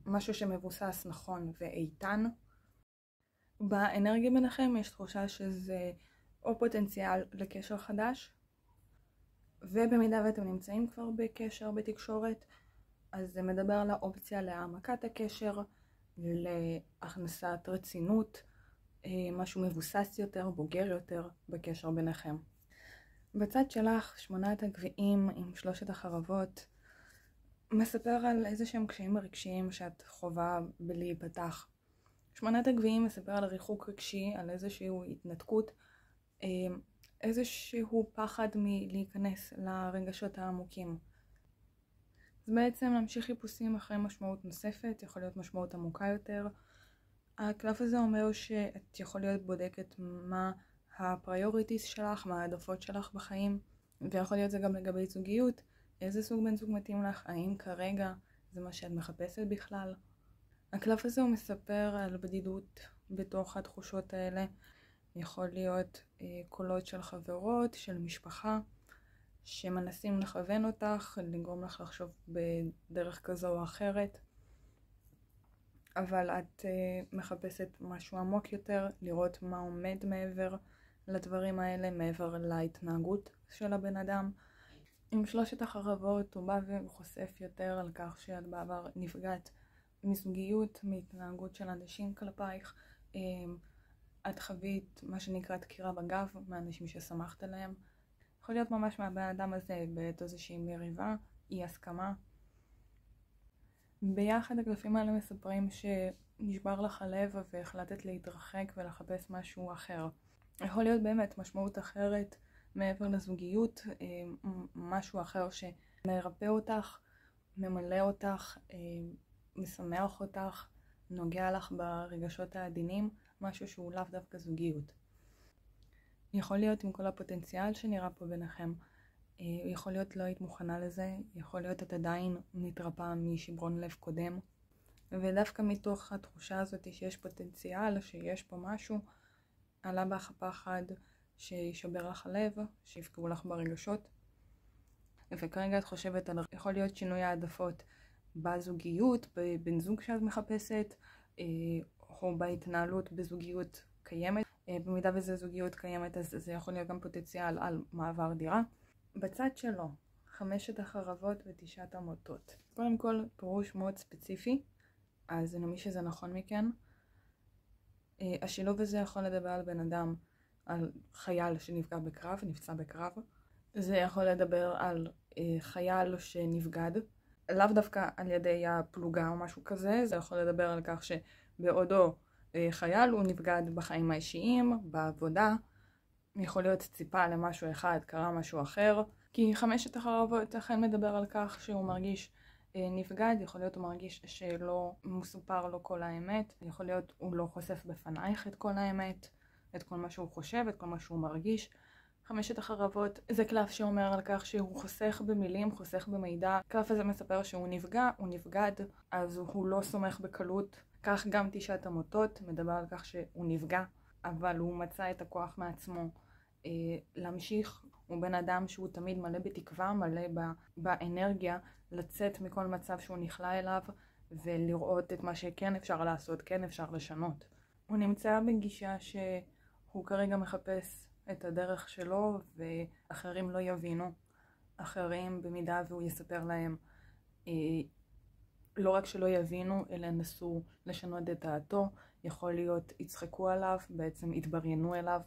משהו שמבוסס נכון ואיתן. באנרגיה ביניכם יש תחושה שזה או פוטנציאל לקשר חדש, ובמידה ואתם נמצאים כבר בקשר, בתקשורת, אז זה מדבר על האופציה להעמקת הקשר, להכנסת רצינות, משהו מבוסס יותר, בוגר יותר בקשר ביניכם. בצד שלך 8 הגביעים עם 3 החרבות מספר על איזה שהם קשיים רגשיים שאת חובה בלהיפתח. 8 הגביעים מספר על ריחוק רגשי, על איזשהו התנתקות, איזשהו פחד מלהיכנס לרגשות העמוקים. אז בעצם להמשיך חיפושים אחרי משמעות נוספת, יכול להיות משמעות עמוקה יותר. הקלף הזה אומר שאת יכול להיות בודקת מה הפריוריטיס שלך, מה העדפות שלך בחיים, ויכול להיות זה גם לגבי זוגיות, איזה סוג בן זוג מתאים לך, האם כרגע זה מה שאת מחפשת בכלל. הקלף הזה הוא מספר על בדידות בתוך התחושות האלה. יכול להיות קולות של חברות, של משפחה, שמנסים לכוון אותך, לגרום לך לחשוב בדרך כזו או אחרת. אבל את מחפשת משהו עמוק יותר, לראות מה עומד מעבר לדברים האלה, מעבר להתנהגות של הבן אדם. עם 3 החרבות הוא בא וחושף יותר על כך שאת בעבר נפגעת מזוגיות, מהתנהגות של אנשים כלפייך. את חווית מה שנקרא דקירה בגב מהאנשים ששמחת עליהם. יכול להיות ממש מהבן אדם הזה בעת איזושהי מריבה, אי הסכמה. ביחד הקלפים האלה מספרים שנשבר לך הלב והחלטת להתרחק ולחפש משהו אחר. יכול להיות באמת משמעות אחרת מעבר לזוגיות, משהו אחר שמרפא אותך, ממלא אותך, משמח אותך, נוגע לך ברגשות העדינים, משהו שהוא לאו דווקא זוגיות. יכול להיות עם כל הפוטנציאל שנראה פה ביניכם, יכול להיות לא היית מוכנה לזה, יכול להיות את עדיין מתרפאה משברון לב קודם, ודווקא מתוך התחושה הזאת שיש פוטנציאל, שיש פה משהו, עלה בך הפחד שישבר לך הלב, שיפגעו לך ברגשות. וכרגע את חושבת על יכול להיות שינוי העדפות בזוגיות, בבן זוג שאת מחפשת, או בהתנהלות בזוגיות קיימת. במידה וזה זוגיות קיימת, אז זה יכול להיות גם פוטנציאל על מעבר דירה. בצד שלו, 5 החרבות ו9 המוטות. קודם כל, פירוש מאוד ספציפי, אז למי שזה נכון מכן. השילוב הזה יכול לדבר על בן אדם, על חייל שנפגע בקרב, נפצע בקרב. זה יכול לדבר על חייל שנבגד, לאו דווקא על ידי הפלוגה או משהו כזה. זה יכול לדבר על כך שבעודו חייל הוא נבגד בחיים האישיים, בעבודה. יכול להיות ציפה למשהו אחד, קרה משהו אחר. כי 5 החרבות אכן מדבר על כך שהוא מרגיש נבגד, יכול להיות הוא מרגיש שלא מסופר לו כל האמת, יכול להיות הוא לא חושף בפנייך את כל האמת, את כל מה שהוא חושב, את כל מה שהוא מרגיש. 5 החרבות זה קלף שאומר על כך שהוא חוסך במילים, חוסך במידע. הקלף הזה מספר שהוא נפגע, הוא נבגד, אז הוא לא סומך בקלות. כך גם 9 המוטות מדבר על כך שהוא נפגע, אבל הוא מצא את הכוח מעצמו להמשיך. הוא בן אדם שהוא תמיד מלא בתקווה, מלא באנרגיה לצאת מכל מצב שהוא נכלה אליו ולראות את מה שכן אפשר לעשות, כן אפשר לשנות. הוא נמצא בגישה שהוא כרגע מחפש את הדרך שלו ואחרים לא יבינו. אחרים במידה והוא יספר להם לא רק שלא יבינו אלא נסו לשנות את דעתו. יכול להיות יצחקו עליו, בעצם יתבריינו אליו,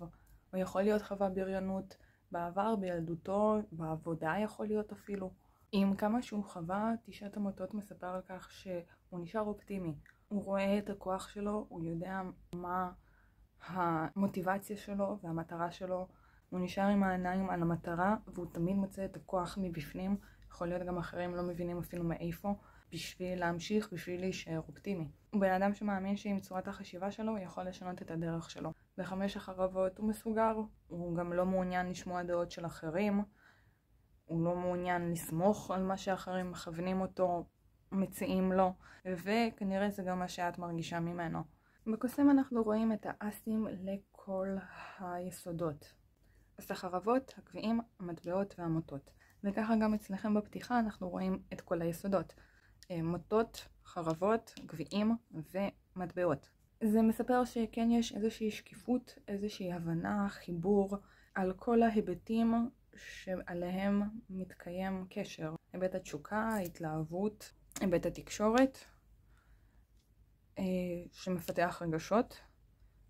או יכול להיות חווה בריונות בעבר, בילדותו, בעבודה יכול להיות אפילו. עם כמה שהוא חווה, 9 המוטות מספר על כך שהוא נשאר אופטימי. הוא רואה את הכוח שלו, הוא יודע מה המוטיבציה שלו והמטרה שלו. הוא נשאר עם העיניים על המטרה, והוא תמיד מוצא את הכוח מבפנים. יכול להיות גם אחרים לא מבינים אפילו מאיפה, בשביל להמשיך, בשביל להישאר אופטימי. הוא בן אדם שמאמין שעם צורת החשיבה שלו הוא יכול לשנות את הדרך שלו. ב5 החרבות הוא מסוגר, הוא גם לא מעוניין לשמוע דעות של אחרים, הוא לא מעוניין לסמוך על מה שאחרים מכוונים אותו, מציעים לו, וכנראה זה גם מה שאת מרגישה ממנו. בקוסם אנחנו רואים את האסים לכל היסודות. אז החרבות, הגביעים, המטבעות והמוטות. וככה גם אצלכם בפתיחה אנחנו רואים את כל היסודות. מוטות, חרבות, גביעים ומטבעות. זה מספר שכן יש איזושהי שקיפות, איזושהי הבנה, חיבור על כל ההיבטים שעליהם מתקיים קשר. היבט התשוקה, ההתלהבות, היבט התקשורת שמפתח רגשות,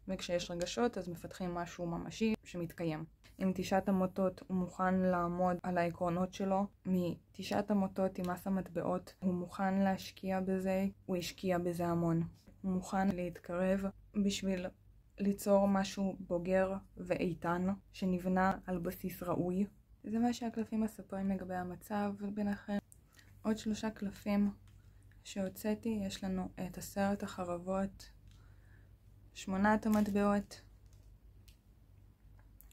וכשיש רגשות אז מפתחים משהו ממשי שמתקיים. עם 9 המוטות הוא מוכן לעמוד על העקרונות שלו. מ9 המוטות עם מס המטבעות הוא מוכן להשקיע בזה, הוא השקיע בזה המון. הוא מוכן להתקרב בשביל ליצור משהו בוגר ואיתן שנבנה על בסיס ראוי. זה מה שהקלפים מספרים לגבי המצב ביניכם. עוד 3 קלפים שהוצאתי, יש לנו את 10 החרבות, 8 המטבעות,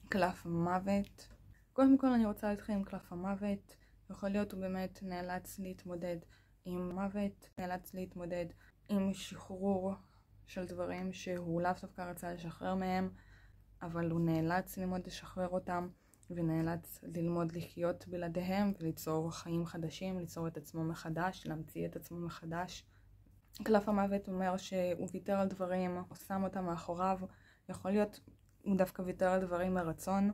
קלף המוות. קודם כל אני רוצה להתחיל עם קלף המוות. יכול להיות הוא באמת נאלץ להתמודד עם מוות, נאלץ להתמודד עם שחרור של דברים שהוא לאו דווקא רצה לשחרר מהם, אבל הוא נאלץ ללמוד לשחרר אותם, ונאלץ ללמוד לחיות בלעדיהם וליצור חיים חדשים, ליצור את עצמו מחדש, להמציא את עצמו מחדש. קלף המוות אומר שהוא ויתר על דברים, הוא שם אותם מאחוריו. יכול להיות הוא דווקא ויתר על דברים מרצון,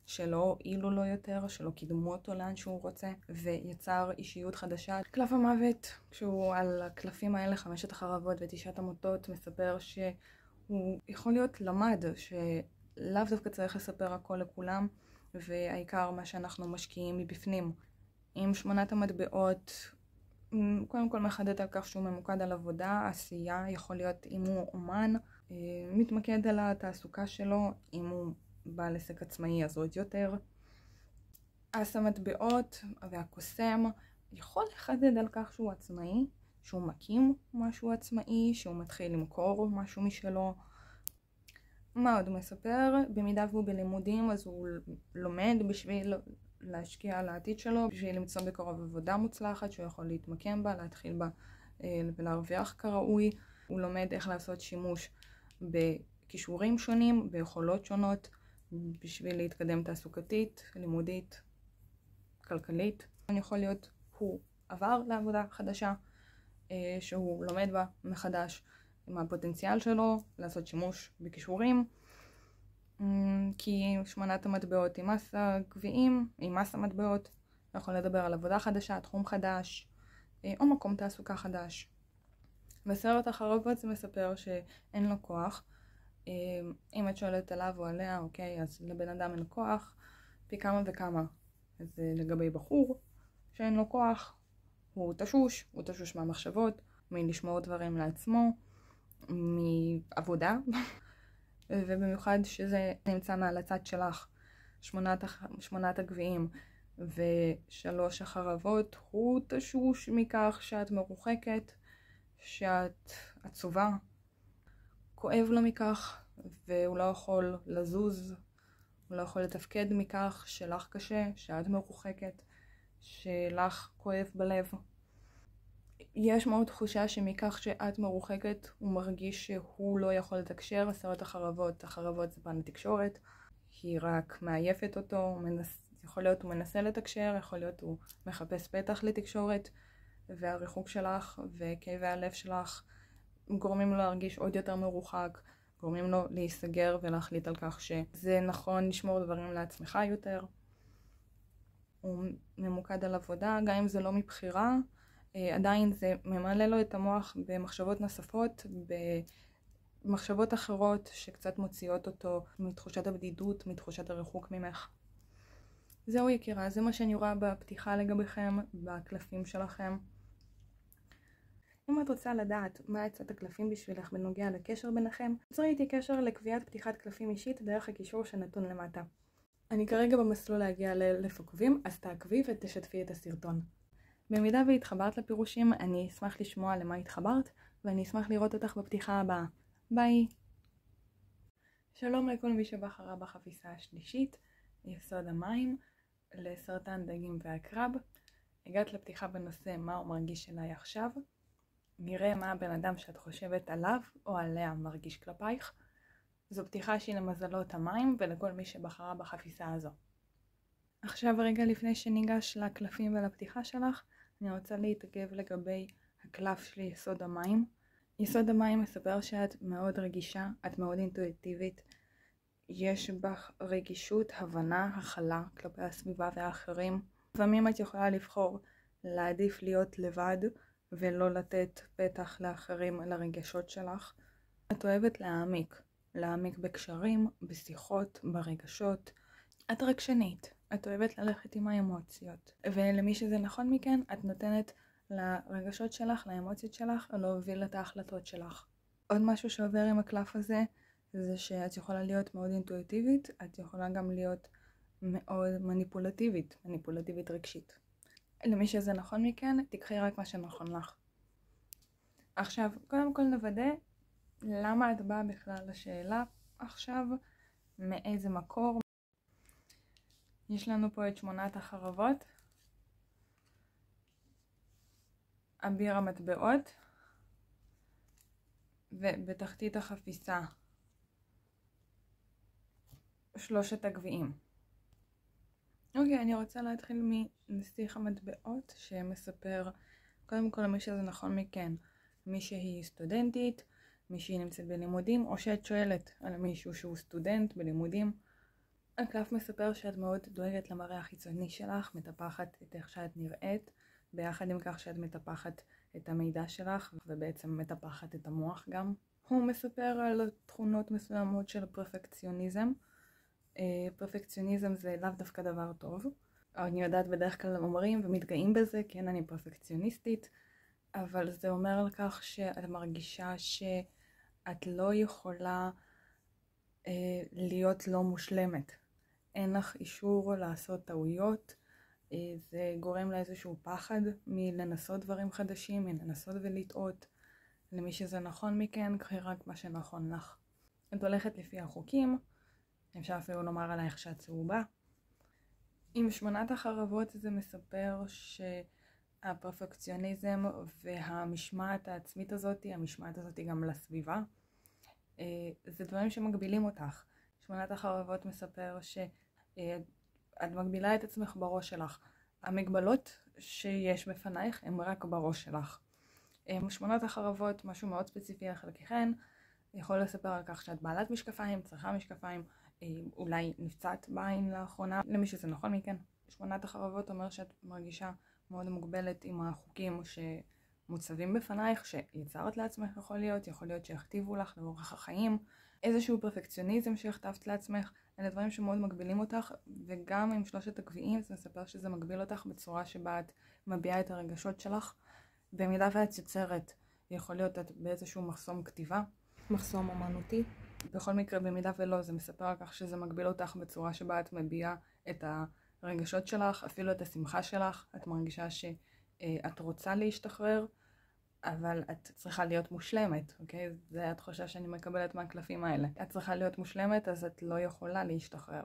שלא הועילו לו יותר, שלא קידמו אותו לאן שהוא רוצה, ויצר אישיות חדשה. קלף המוות, כשהוא על הקלפים האלה, 5 החרבות ו9 המוטות, מספר שהוא יכול להיות למד, שלאו דווקא צריך לספר הכל לכולם, והעיקר מה שאנחנו משקיעים מבפנים. עם 8 המטבעות, קודם כל מחדד על כך שהוא ממוקד על עבודה, עשייה. יכול להיות אם הוא אומן, מתמקד על התעסוקה שלו. אם הוא בעל עסק עצמאי אז עוד יותר. אס המטבעות והקוסם יכול לחדד על כך שהוא עצמאי, שהוא מקים משהו עצמאי, שהוא מתחיל למכור משהו משלו. מה עוד מספר? במידה והוא בלימודים אז הוא לומד בשביל להשקיע על העתיד שלו, בשביל למצוא בקרוב עבודה מוצלחת שהוא יכול להתמקם בה, להתחיל בה ולהרוויח כראוי. הוא לומד איך לעשות שימוש בכישורים שונים, ביכולות שונות, בשביל להתקדם תעסוקתית, לימודית, כלכלית. יכול להיות הוא עבר לעבודה חדשה, שהוא לומד בה מחדש, עם הפוטנציאל שלו לעשות שימוש בכישורים, כי 8 המטבעות עם מסה גביעים, עם מסה מטבעות, יכול לדבר על עבודה חדשה, תחום חדש, או מקום תעסוקה חדש. בסרט החרבות זה מספר שאין לו כוח. אם את שואלת עליו או עליה, אוקיי, אז לבן אדם אין כוח פי כמה וכמה. אז לגבי בחור שאין לו כוח, הוא תשוש מהמחשבות, מלשמור דברים לעצמו, מעבודה, ובמיוחד שזה נמצא מעל הצד שלך, 8 הגביעים ו3 החרבות, הוא תשוש מכך שאת מרוחקת, שאת עצובה, כואב לו מכך, והוא לא יכול לזוז, הוא לא יכול לתפקד מכך שלך קשה, שאת מרוחקת, שלך כואב בלב. יש מאוד תחושה שמכך שאת מרוחקת הוא מרגיש שהוא לא יכול לתקשר. הסרט החרבות זה פן התקשורת, היא רק מעייפת אותו, יכול להיות הוא מנסה לתקשר, יכול להיות הוא מחפש פתח לתקשורת, והריחוק שלך וכאבי הלב שלך גורמים לו להרגיש עוד יותר מרוחק, גורמים לו להיסגר ולהחליט על כך שזה נכון לשמור דברים לעצמך יותר. הוא ממוקד על עבודה, גם אם זה לא מבחירה, עדיין זה ממלא לו את המוח במחשבות נוספות, במחשבות אחרות שקצת מוציאות אותו מתחושת הבדידות, מתחושת הריחוק ממך. זהו יקירה, זה מה שאני רואה בפתיחה לגביכם, בקלפים שלכם. אם את רוצה לדעת מה עצת הקלפים בשבילך בנוגע לקשר ביניכם, צרי איתי קשר לקביעת פתיחת קלפים אישית דרך הקישור שנתון למטה. אני כרגע במסלול להגיע ל1,000 עוקבים, אז תעקבי ותשתפי את הסרטון. במידה והתחברת לפירושים, אני אשמח לשמוע למה התחברת, ואני אשמח לראות אותך בפתיחה הבאה. ביי! שלום לכל מי שבחרה בחפיסה השלישית, יסוד המים, לסרטן דגים ועקרב. הגעת לפתיחה בנושא מה הוא מרגיש אליי עכשיו. נראה מה הבן אדם שאת חושבת עליו או עליה מרגיש כלפייך. זו פתיחה שהיא למזלות המים ולכל מי שבחרה בחפיסה הזו. עכשיו רגע לפני שניגש לקלפים ולפתיחה שלך, אני רוצה להתעכב לגבי הקלף של יסוד המים. יסוד המים מספר שאת מאוד רגישה, את מאוד אינטואיטיבית. יש בך רגישות, הבנה, הכלה כלפי הסביבה והאחרים. לפעמים את יכולה לבחור להעדיף להיות לבד ולא לתת פתח לאחרים על הרגשות שלך. את אוהבת להעמיק בקשרים, בשיחות, ברגשות. את רגשנית, את אוהבת ללכת עם האמוציות. ולמי שזה נכון מכן, את נותנת לרגשות שלך, לאמוציות שלך, להוביל את ההחלטות שלך. עוד משהו שעובר עם הקלף הזה, זה שאת יכולה להיות מאוד אינטואיטיבית, את יכולה גם להיות מאוד מניפולטיבית רגשית. למי שזה נכון מכן, תקחי רק מה שנכון לך. עכשיו, קודם כל נוודא למה את באה בכלל לשאלה עכשיו, מאיזה מקור. יש לנו פה את 8 החרבות, אביר המטבעות, ובתחתית החפיסה 3 הגביעים. אוקיי, אני רוצה להתחיל מנסיך המטבעות שמספר, קודם כל למי שזה נכון מכן, מי שהיא סטודנטית, מי שהיא נמצאת בלימודים, או שאת שואלת על מישהו שהוא סטודנט בלימודים. הקלף מספר שאת מאוד דואגת למראה החיצוני שלך, מטפחת את איך שאת נראית, ביחד עם כך שאת מטפחת את המידע שלך, ובעצם מטפחת את המוח גם. הוא מספר על תכונות מסוימות של פרפקציוניזם. פרפקציוניזם זה לאו דווקא דבר טוב. אני יודעת בדרך כלל אומרים ומתגאים בזה, כן, אני פרפקציוניסטית, אבל זה אומר על כך שאת מרגישה שאת לא יכולה להיות לא מושלמת. אין לך אישור לעשות טעויות, זה גורם לאיזשהו פחד מלנסות דברים חדשים, מלנסות ולטעות. למי שזה נכון מכן, קחי רק מה שנכון לך. את הולכת לפי החוקים, אפשר אפילו לומר עלייך שאת צהובה. עם 8 החרבות זה מספר שהפרפקציוניזם והמשמעת העצמית הזאת, המשמעת הזאת גם לסביבה, זה דברים שמגבילים אותך. 8 החרבות מספר שאת מגבילה את עצמך בראש שלך. המגבלות שיש בפנייך הן רק בראש שלך. 8 החרבות, משהו מאוד ספציפי לחלקכן, יכול לספר על כך שאת בעלת משקפיים, צריכה משקפיים, אולי נפצעת בעין לאחרונה, למי שזה נכון מכן. 8 החרבות אומר שאת מרגישה מאוד מוגבלת עם החוקים שמוצבים בפנייך, שיצרת לעצמך יכול להיות שיכתיבו לך לאורך החיים, איזשהו פרפקציוניזם שהכתבת לעצמך, אלה דברים שמאוד מגבילים אותך, וגם עם 3 הגביעים זה מספר שזה מגביל אותך בצורה שבה את מביעה את הרגשות שלך. במידה ואת יוצרת, יכול להיות את באיזשהו מחסום כתיבה, מחסום אומנותי. בכל מקרה, במידה ולא, זה מספר על כך שזה מגביל אותך בצורה שבה את מביעה את הרגשות שלך, אפילו את השמחה שלך. את מרגישה שאת רוצה להשתחרר, אבל את צריכה להיות מושלמת, אוקיי? זה התחושה שאני מקבלת מהקלפים האלה. את צריכה להיות מושלמת, אז את לא יכולה להשתחרר.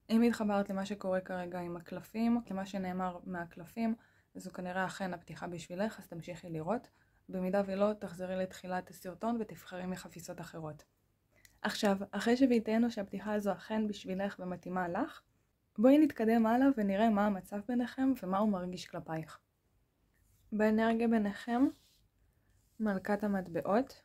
אם התחברת למה שקורה כרגע עם הקלפים, למה שנאמר מהקלפים, זו כנראה אכן הפתיחה בשבילך, אז תמשיכי לראות. במידה ולא, תחזרי לתחילת הסרטון ותבחרי מחפיסות אחרות. עכשיו, אחרי שביתנו שהפתיחה הזו אכן בשבילך ומתאימה לך, בואי נתקדם הלאה ונראה מה המצב ביניכם ומה הוא מרגיש כלפייך. באנרגיה ביניכם, מלכת המטבעות.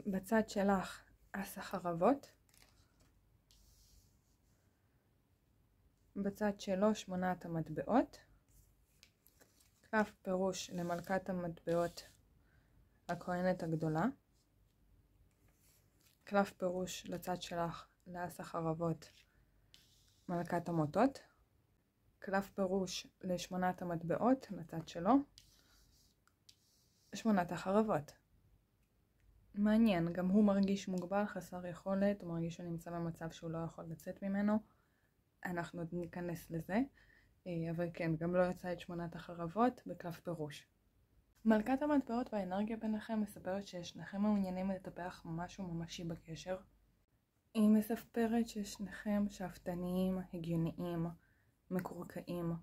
בצד שלך, אס החרבות. בצד שלו, 8 המטבעות. קלף פירוש למלכת המטבעות, הכהנת הגדולה. קלף פירוש לצד שלך, לאס החרבות, מלכת המוטות. קלף פירוש ל8 המטבעות, לצד שלו, 8 החרבות. מעניין, גם הוא מרגיש מוגבל, חסר יכולת, הוא מרגיש שהוא נמצא במצב שהוא לא יכול לצאת ממנו. אנחנו עוד ניכנס לזה, אבל כן, גם לא יצא את 8 החרבות בקלף פירוש. מלכת המטבעות והאנרגיה ביניכם מספרת ששניכם מעוניינים לטפח משהו ממשי בקשר. היא מספרת ששניכם שאפתניים, הגיוניים, מקורקעים.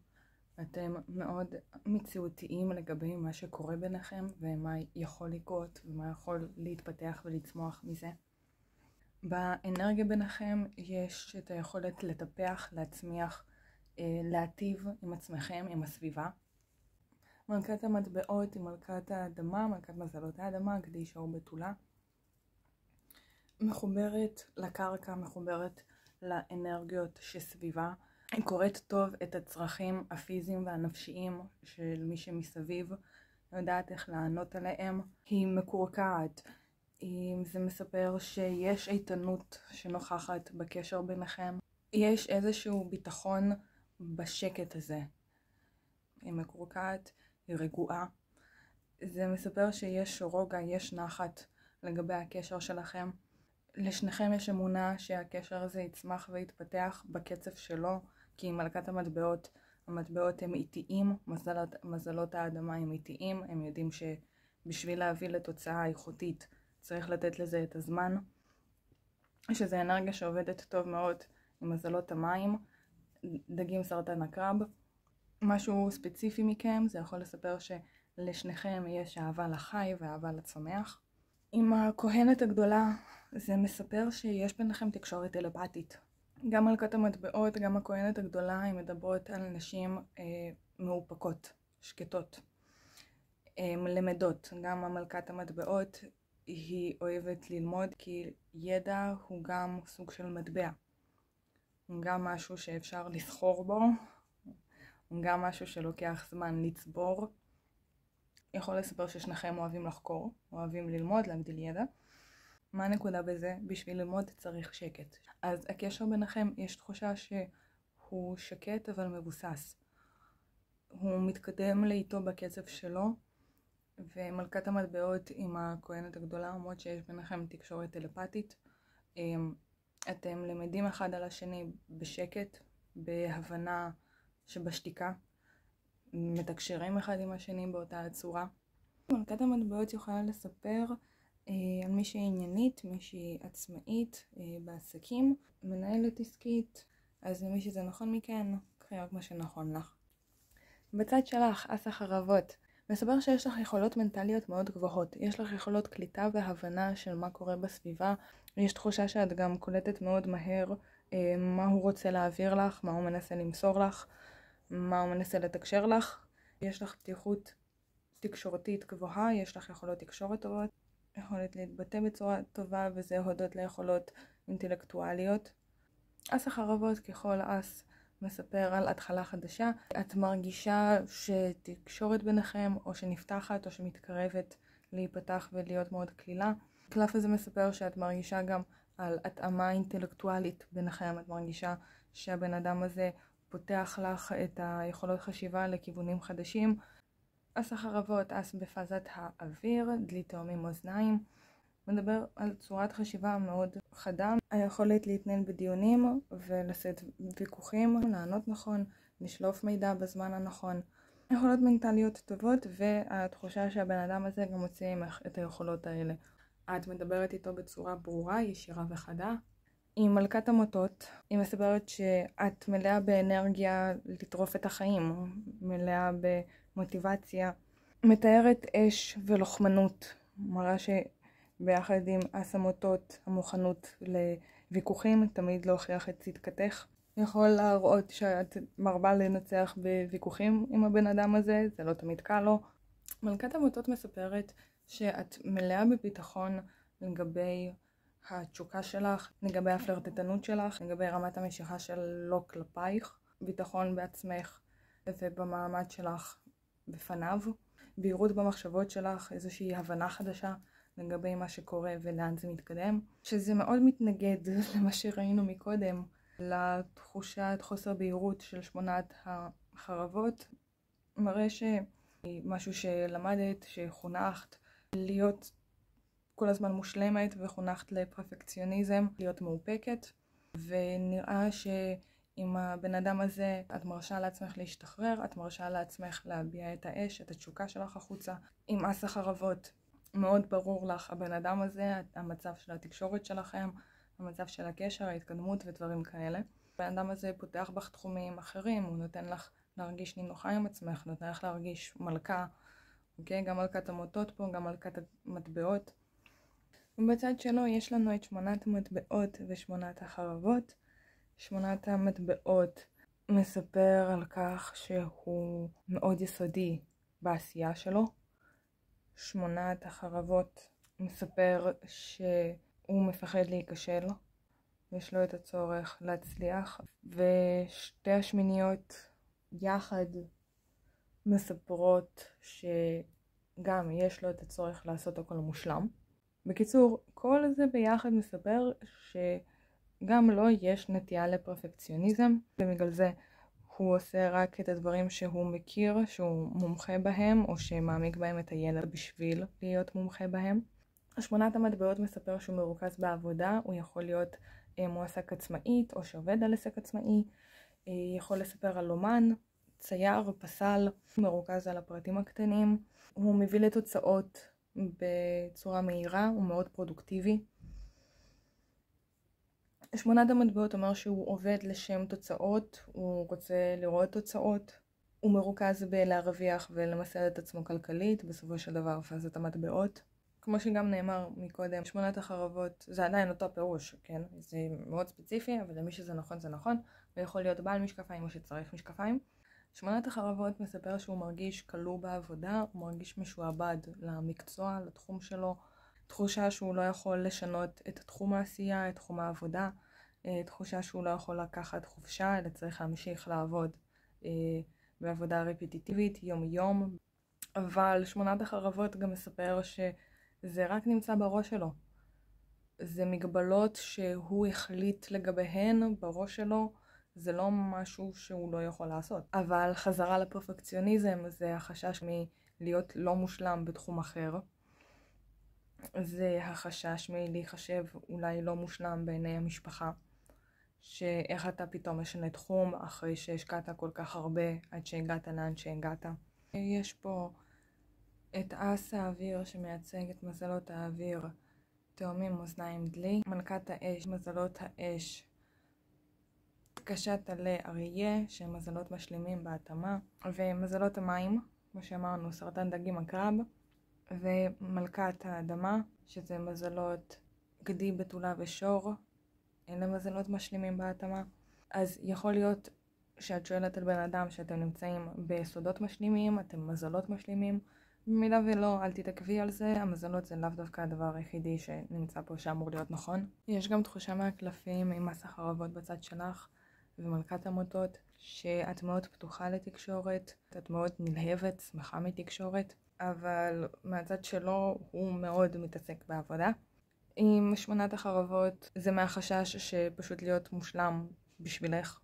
אתם מאוד מציאותיים לגבי מה שקורה ביניכם ומה יכול לקרות ומה יכול להתפתח ולצמוח מזה. באנרגיה ביניכם יש את היכולת לטפח, להצמיח, להטיב עם עצמכם, עם הסביבה. מלכת המטבעות היא מלכת האדמה, מלכת מזלות האדמה, גדיש אור בתולה. מחוברת לקרקע, מחוברת לאנרגיות שסביבה. היא קוראת טוב את הצרכים הפיזיים והנפשיים של מי שמסביב, יודעת איך לענות עליהם. היא מקורקעת. זה מספר שיש איתנות שנוכחת בקשר ביניכם. יש איזשהו ביטחון בשקט הזה. היא מקורקעת, היא רגועה. זה מספר שיש רוגע, יש נחת לגבי הקשר שלכם. לשניכם יש אמונה שהקשר הזה יצמח ויתפתח בקצב שלו, כי מלכת המטבעות, המטבעות הם איטיים, מזלות האדמה הם איטיים, הם יודעים שבשביל להביא לתוצאה איכותית צריך לתת לזה את הזמן, שזה אנרגיה שעובדת טוב מאוד עם מזלות המים, דגים סרטן הקרב. משהו ספציפי מכם, זה יכול לספר שלשניכם יש אהבה לחי ואהבה לצומח. עם הכהנת הגדולה זה מספר שיש ביניכם תקשורת טלפתית. גם מלכת המטבעות, גם הכהנת הגדולה, הן מדברות על נשים מאופקות, שקטות, למדות. גם המלכת המטבעות היא אוהבת ללמוד, כי ידע הוא גם סוג של מטבע. הוא גם משהו שאפשר לסחור בו, הוא גם משהו שלוקח זמן לצבור. יכול לספר ששניכם אוהבים לחקור, אוהבים ללמוד, להגדיל ידע. מה הנקודה בזה? בשביל ללמוד צריך שקט. אז הקשר ביניכם, יש תחושה שהוא שקט אבל מבוסס. הוא מתקדם לאיתו בקצב שלו, ומלכת המטבעות עם הכהנת הגדולה אומרות שיש ביניכם תקשורת טלפתית. אתם למדים אחד על השני בשקט, בהבנה שבשתיקה, מתקשרים אחד עם השני באותה הצורה. מלכת המטבעות יכולה לספר על מישהי עניינית, מישהי עצמאית בעסקים, מנהלת עסקית, אז למי שזה נכון מכן, קחי רק מה שנכון לך. בצד שלך, אס החרבות, מספר שיש לך יכולות מנטליות מאוד גבוהות, יש לך יכולות קליטה והבנה של מה קורה בסביבה, יש תחושה שאת גם קולטת מאוד מהר מה הוא רוצה להעביר לך, מה הוא מנסה למסור לך, מה הוא מנסה לתקשר לך. יש לך פתיחות תקשורתית גבוהה, יש לך יכולות תקשורת טובות, יכולת להתבטא בצורה טובה, וזה הודות ליכולות אינטלקטואליות. אס החרבות ככל אס מספר על התחלה חדשה. את מרגישה שתקשורת ביניכם או שנפתחת או שמתקרבת להיפתח ולהיות מאוד כלילה. הקלף הזה מספר שאת מרגישה גם על התאמה אינטלקטואלית ביניכם. את מרגישה שהבן אדם הזה פותח לך את היכולות חשיבה לכיוונים חדשים. אס החרבות, אס בפאזת האוויר, דלי תאומים אוזניים. מדבר על צורת חשיבה מאוד חדה, היכולת להתנהל בדיונים ולשאת ויכוחים, לענות נכון, לשלוף מידע בזמן הנכון. יכולות מנטליות טובות, והתחושה שהבן אדם הזה גם מוציא ממך את היכולות האלה. את מדברת איתו בצורה ברורה, ישירה וחדה. עם מלכת המוטות, היא מספרת שאת מלאה באנרגיה לטרוף את החיים, מלאה במוטיבציה, מתארת אש ולוחמנות, מראה ביחד עם אס המוטות, המוכנות לוויכוחים, תמיד להוכיח את צדקתך. יכול להראות שאת מרבה לנצח בוויכוחים עם הבן אדם הזה, זה לא תמיד קל לו. מלכת המוטות מספרת שאת מלאה בביטחון לגבי התשוקה שלך, לגבי הפלרטטנות שלך, לגבי רמת המשיכה שלו כלפייך, ביטחון בעצמך ובמעמד שלך בפניו, בהירות במחשבות שלך, איזושהי הבנה חדשה לגבי מה שקורה ולאן זה מתקדם, שזה מאוד מתנגד למה שראינו מקודם, לתחושת חוסר בהירות של 8 החרבות. מראה שמשהו שלמדת, שחונכת להיות כל הזמן מושלמת וחונכת לפרפקציוניזם, להיות מאופקת, ונראה שעם הבן אדם הזה את מרשה לעצמך להשתחרר, את מרשה לעצמך להביע את האש, את התשוקה שלך החוצה. עם אס החרבות מאוד ברור לך הבן אדם הזה, המצב של התקשורת שלכם, המצב של הקשר, ההתקדמות ודברים כאלה. הבן אדם הזה פותח בך תחומים אחרים, הוא נותן לך להרגיש נינוחה עם עצמך, נותן לך להרגיש מלכה, אוקיי? גם מלכת המוטות פה, גם מלכת המטבעות. ובצד שלו יש לנו את 8 המטבעות ו8 החרבות. 8 המטבעות מספר על כך שהוא מאוד יסודי בעשייה שלו. 8 החרבות מספר שהוא מפחד להיכשל, יש לו את הצורך להצליח, ושתי השמיניות יחד מספרות שגם יש לו את הצורך לעשות הכל מושלם. בקיצור, כל זה ביחד מספר שגם לו יש נטייה לפרפקציוניזם, ובגלל זה הוא עושה רק את הדברים שהוא מכיר, שהוא מומחה בהם, או שמעמיק בהם את הידע בשביל להיות מומחה בהם. 8 המטבעות מספר שהוא מרוכז בעבודה, הוא יכול להיות מועסק עצמאית, או שעובד על עסק עצמאי, יכול לספר על אומן, צייר, פסל, מרוכז על הפרטים הקטנים, הוא מביא לתוצאות בצורה מהירה, הוא מאוד פרודוקטיבי. 8 המטבעות אומר שהוא עובד לשם תוצאות, הוא רוצה לראות תוצאות, הוא מרוכז בלהרוויח ולמסד את עצמו כלכלית, בסופו של דבר פאזת המטבעות. כמו שגם נאמר מקודם, 8 החרבות זה עדיין אותו פירוש, כן? זה מאוד ספציפי, אבל למי שזה נכון זה נכון, ויכול להיות בעל משקפיים או שצריך משקפיים. 8 החרבות מספר שהוא מרגיש כלוא בעבודה, הוא מרגיש משועבד למקצוע, לתחום שלו, תחושה שהוא לא יכול לשנות את תחום העשייה, את תחום העבודה, תחושה שהוא לא יכול לקחת חופשה, אלא צריך להמשיך לעבוד בעבודה רפטיטיבית, יום-יום. אבל 8 החרבות גם מספר שזה רק נמצא בראש שלו. זה מגבלות שהוא החליט לגביהן בראש שלו, זה לא משהו שהוא לא יכול לעשות. אבל חזרה לפרפקציוניזם זה החשש מלהיות לא מושלם בתחום אחר. זה החשש מלהיחשב אולי לא מושלם בעיני המשפחה. שאיך אתה פתאום משנה תחום אחרי שהשקעת כל כך הרבה עד שהגעת לאן שהגעת. יש פה את אס האוויר שמייצג את מזלות האוויר, תאומים אוזניים דלי, מלכת האש, מזלות האש, קשת עלי אריה, שהם מזלות משלימים בהתאמה, ומזלות המים, כמו שאמרנו, סרטן דגים עקרב, ומלכת האדמה, שזה מזלות גדי בתולה ושור, אין להם מזלות משלימים בהתאמה. אז יכול להיות שאת שואלת על בן אדם שאתם נמצאים ביסודות משלימים, אתם מזלות משלימים. במידה ולא, אל תתעכבי על זה, המזלות זה לאו דווקא הדבר היחידי שנמצא פה שאמור להיות נכון. יש גם תחושה מהקלפים עם מס החרבות בצד שלך ומלכת המוטות, שאת מאוד פתוחה לתקשורת, את מאוד נלהבת, שמחה מתקשורת, אבל מהצד שלו הוא מאוד מתעסק בעבודה. עם 8 החרבות זה מהחשש שפשוט להיות מושלם בשבילך,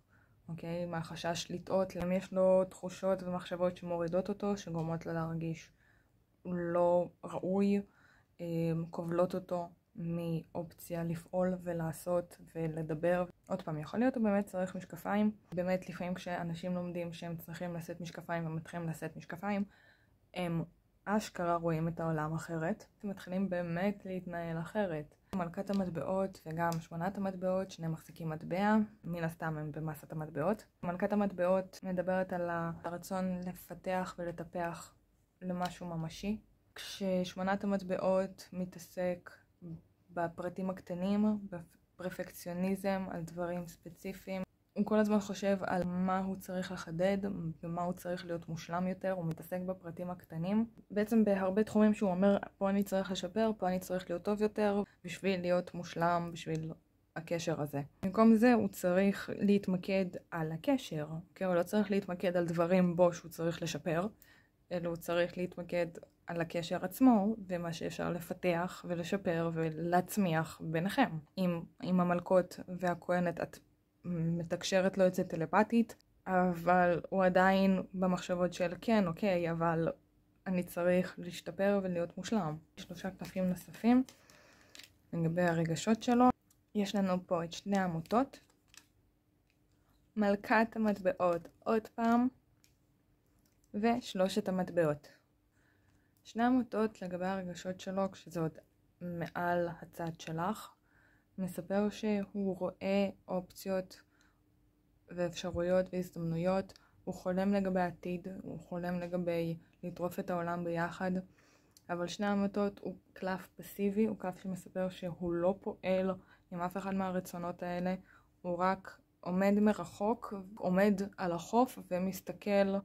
אוקיי? מהחשש לטעות, אם יש לו תחושות ומחשבות שמורידות אותו, שגורמות לו להרגיש לא ראוי, קובלות אותו מאופציה לפעול ולעשות ולדבר. עוד פעם, יכול להיות הוא באמת צריך משקפיים. באמת לפעמים כשאנשים לומדים שהם צריכים לשאת משקפיים ומתחילים לשאת משקפיים, הם אשכרה רואים את העולם אחרת. הם מתחילים באמת להתנהל אחרת. מלכת המטבעות וגם 8 המטבעות, שני מחזיקים מטבע, מן הסתם הם במסת המטבעות. מלכת המטבעות מדברת על הרצון לפתח ולטפח למשהו ממשי. כש8 המטבעות מתעסק בפרטים הקטנים, בפרפקציוניזם, על דברים ספציפיים. הוא כל הזמן חושב על מה הוא צריך לחדד, ומה הוא צריך להיות מושלם יותר, הוא מתעסק בפרטים הקטנים. בעצם בהרבה תחומים שהוא אומר, פה אני צריך לשפר, פה אני צריך להיות טוב יותר, בשביל להיות מושלם, בשביל הקשר הזה. במקום זה הוא צריך להתמקד על הקשר, כי הוא לא צריך להתמקד על דברים בו שהוא צריך לשפר, אלא הוא צריך להתמקד על הקשר עצמו, ומה שאפשר לפתח ולשפר ולהצמיח ביניכם. עם המלכות והכהנת את מתקשרת לו את זה טלפתית, אבל הוא עדיין במחשבות של כן, אוקיי, אבל אני צריך להשתפר ולהיות מושלם. 3 קלפים נוספים לגבי הרגשות שלו. יש לנו פה את 2 המוטות, מלכת המטבעות עוד פעם, ו3 המטבעות. 2 המוטות לגבי הרגשות שלו, כשזה עוד מעל הצד שלך, מספר שהוא רואה אופציות ואפשרויות והזדמנויות, הוא חולם לגבי העתיד, הוא חולם לגבי לטרוף את העולם ביחד, אבל 2 המוטות הוא קלף פסיבי, הוא קלף שמספר שהוא לא פועל עם אף אחד מהרצונות האלה, הוא רק עומד מרחוק, עומד על החוף ומסתכל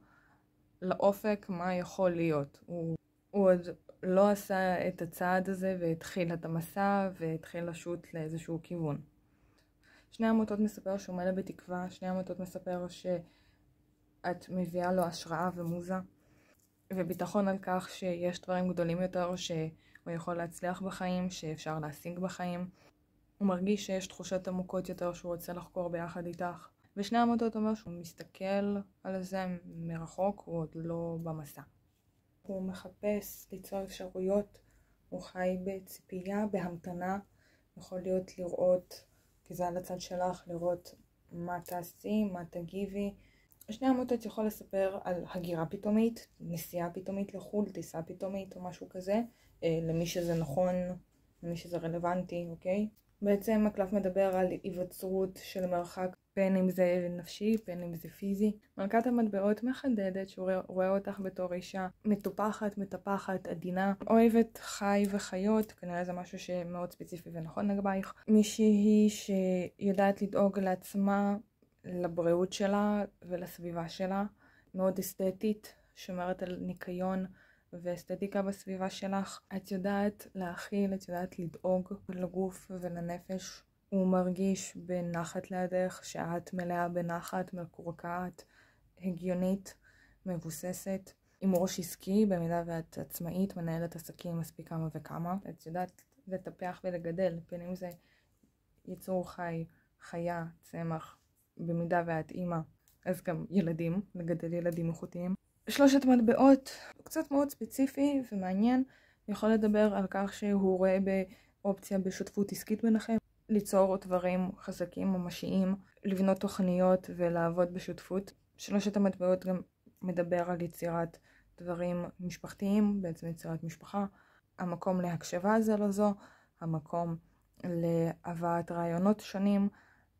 לאופק מה יכול להיות. הוא עוד לא עשה את הצעד הזה והתחיל את המסע והתחיל לשוט לאיזשהו כיוון. 2 המוטות מספר שהוא מלא בתקווה, 2 המוטות מספר שאת מביאה לו השראה ומוזה וביטחון על כך שיש דברים גדולים יותר שהוא יכול להצליח בחיים, שאפשר להשיג בחיים. הוא מרגיש שיש תחושות עמוקות יותר שהוא רוצה לחקור ביחד איתך. ו2 המוטות אומר שהוא מסתכל על זה מרחוק, הוא עוד לא במסע. הוא מחפש ליצור אפשרויות, הוא חי בציפייה, בהמתנה, יכול להיות לראות, כי זה על הצד שלך, לראות מה תעשי, מה תגיבי. 2 המוטות יכול לספר על הגירה פתאומית, נסיעה פתאומית לחו"ל, טיסה פתאומית או משהו כזה, למי שזה נכון, למי שזה רלוונטי, אוקיי? בעצם הקלף מדבר על היווצרות של מרחק, בין אם זה נפשי, בין אם זה פיזי. מלכת המטבעות מחדדת שהוא רואה אותך בתור אישה מטופחת, מטפחת, עדינה, אוהבת חי וחיות, כנראה זה משהו שמאוד ספציפי ונכון לגבייך. מישהי שיודעת לדאוג לעצמה, לבריאות שלה ולסביבה שלה, מאוד אסתטית, שומרת על ניקיון ואסתטיקה בסביבה שלך. את יודעת להכיל, את יודעת לדאוג לגוף ולנפש. הוא מרגיש בנחת לידך, שאת מלאה בנחת, מקורקעת, הגיונית, מבוססת. עם ראש עסקי, במידה ואת עצמאית, מנהלת עסקים מספיק כמה וכמה. את יודעת לטפח ולגדל, בין אם זה יצור חי, חיה, צמח, במידה ואת אימא, אז גם ילדים, לגדל ילדים איכותיים. 3 מטבעות, קצת מאוד ספציפי ומעניין, יכול לדבר על כך שהוא רואה באופציה בשותפות עסקית ביניכם, ליצור דברים חזקים ממשיים, לבנות תוכניות ולעבוד בשותפות. 3 המטבעות גם מדבר על יצירת דברים משפחתיים, בעצם יצירת משפחה, המקום להקשבה זה לזו, המקום להבאת רעיונות שונים,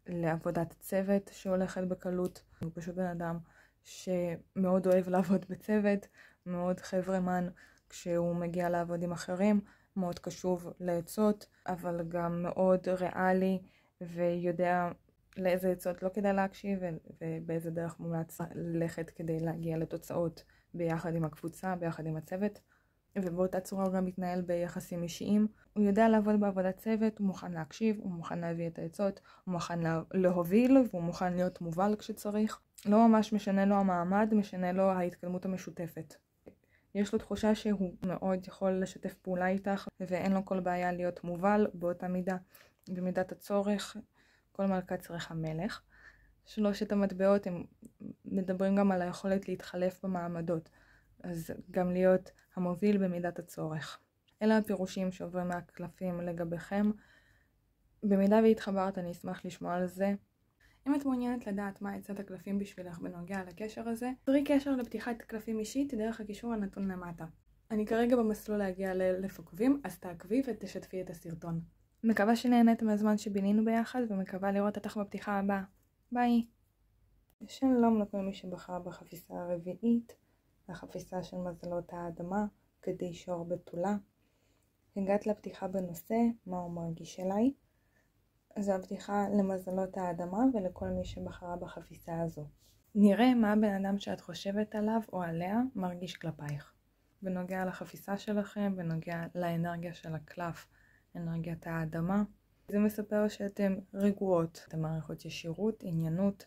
לעבודת צוות שהולכת בקלות. הוא פשוט בן אדם שמאוד אוהב לעבוד בצוות, מאוד חברמן כשהוא מגיע לעבוד עם אחרים, מאוד קשוב לעצות, אבל גם מאוד ריאלי ויודע לאיזה עצות לא כדאי להקשיב ובאיזה דרך מומלץ ללכת כדי להגיע לתוצאות ביחד עם הקבוצה, ביחד עם הצוות. ובאותה צורה הוא גם מתנהל ביחסים אישיים. הוא יודע לעבוד בעבודת צוות, הוא מוכן להקשיב, הוא מוכן להביא את העצות, הוא מוכן להוביל והוא מוכן להיות מובל כשצריך. לא ממש משנה לו המעמד, משנה לו ההתקדמות המשותפת. יש לו תחושה שהוא מאוד יכול לשתף פעולה איתך ואין לו כל בעיה להיות מובל באותה מידה. במידת הצורך, כל מלכה צריכה מלך. שלושת המטבעות הם מדברים גם על היכולת להתחלף במעמדות. אז גם להיות המוביל במידת הצורך. אלה הפירושים שעוברים מהקלפים לגביכם. במידה והתחברת, אני אשמח לשמוע על זה. אם את מעוניינת לדעת מה עצת הקלפים בשבילך בנוגע לקשר הזה, תראי קשר לפתיחת קלפים אישית דרך הקישור הנתון למטה. אני כרגע במסלול להגיע ל1,000 עוקבים, אז תעקבי ותשתפי את הסרטון. מקווה שנהנית מהזמן שבינינו ביחד ומקווה לראות אותך בפתיחה הבאה. ביי! שלום לכל מי שבחר בחפיסה הרביעית. החפיסה של מזלות האדמה, כדי שור בתולה. הגעת לפתיחה בנושא, מה הוא מרגיש אליי. זו הפתיחה למזלות האדמה ולכל מי שבחרה בחפיסה הזו. נראה מה הבן אדם שאת חושבת עליו או עליה מרגיש כלפייך. בנוגע לחפיסה שלכם, בנוגע לאנרגיה של הקלף, אנרגיית האדמה. זה מספר שאתם רגועות, אתם מערכות ישירות, עניינות.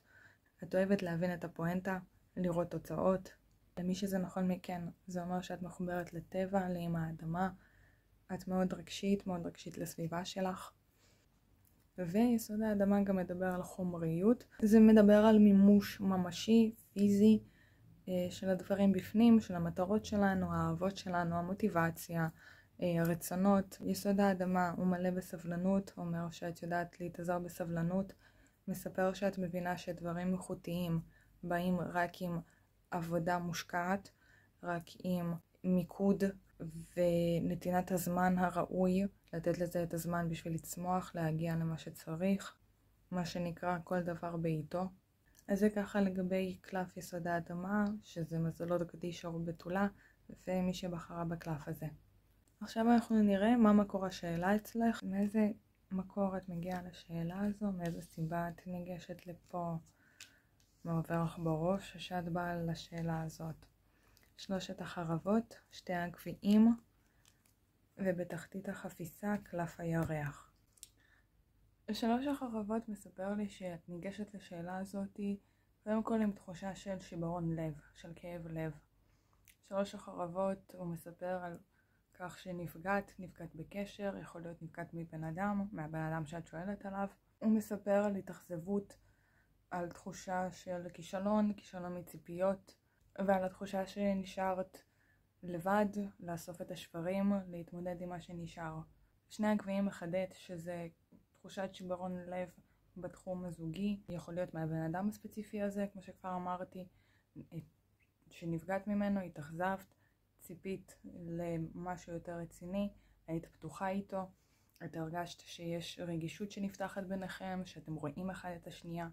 את אוהבת להבין את הפואנטה, לראות תוצאות. למי שזה נכון מכן, זה אומר שאת מחוברת לטבע, לאמא האדמה. את מאוד רגשית לסביבה שלך. ויסוד האדמה גם מדבר על חומריות. זה מדבר על מימוש ממשי, פיזי, של הדברים בפנים, של המטרות שלנו, האהבות שלנו, המוטיבציה, הרצונות. יסוד האדמה הוא מלא בסבלנות, אומר שאת יודעת להתאזר בסבלנות. מספר שאת מבינה שדברים איכותיים באים רק עם עבודה מושקעת, רק עם מיקוד ונתינת הזמן הראוי, לתת לזה את הזמן בשביל לצמוח, להגיע למה שצריך, מה שנקרא כל דבר בעיתו. אז זה ככה לגבי קלף יסוד האדמה, שזה מזלות קדיש אור בתולה, ומי שבחרה בקלף הזה. עכשיו אנחנו נראה מה מקור השאלה אצלך, מאיזה מקור את מגיעה לשאלה הזו, מאיזה סיבה את ניגשת לפה, מה עובר לך בראש שאת באה לשאלה הזאת. 3 החרבות, 2 הגביעים, ובתחתית החפיסה קלף הירח. 3 החרבות מספר לי שאת ניגשת לשאלה הזאת קודם כל עם תחושה של שיברון לב, של כאב לב. 3 החרבות הוא מספר על כך שנפגעת בקשר, יכול להיות נפגעת מבן אדם, מהבן אדם שאת שואלת עליו. הוא מספר על התאכזבות, על תחושה של כישלון מציפיות, ועל התחושה שנשארת לבד, לאסוף את השברים, להתמודד עם מה שנשאר. 2 הגביעים מחדד שזה תחושת שיברון לב בתחום הזוגי, יכול להיות מהבן אדם הספציפי הזה, כמו שכבר אמרתי, שנפגעת ממנו, התאכזבת, ציפית למשהו יותר רציני, היית פתוחה איתו, את הרגשת שיש רגישות שנפתחת ביניכם, שאתם רואים אחד את השנייה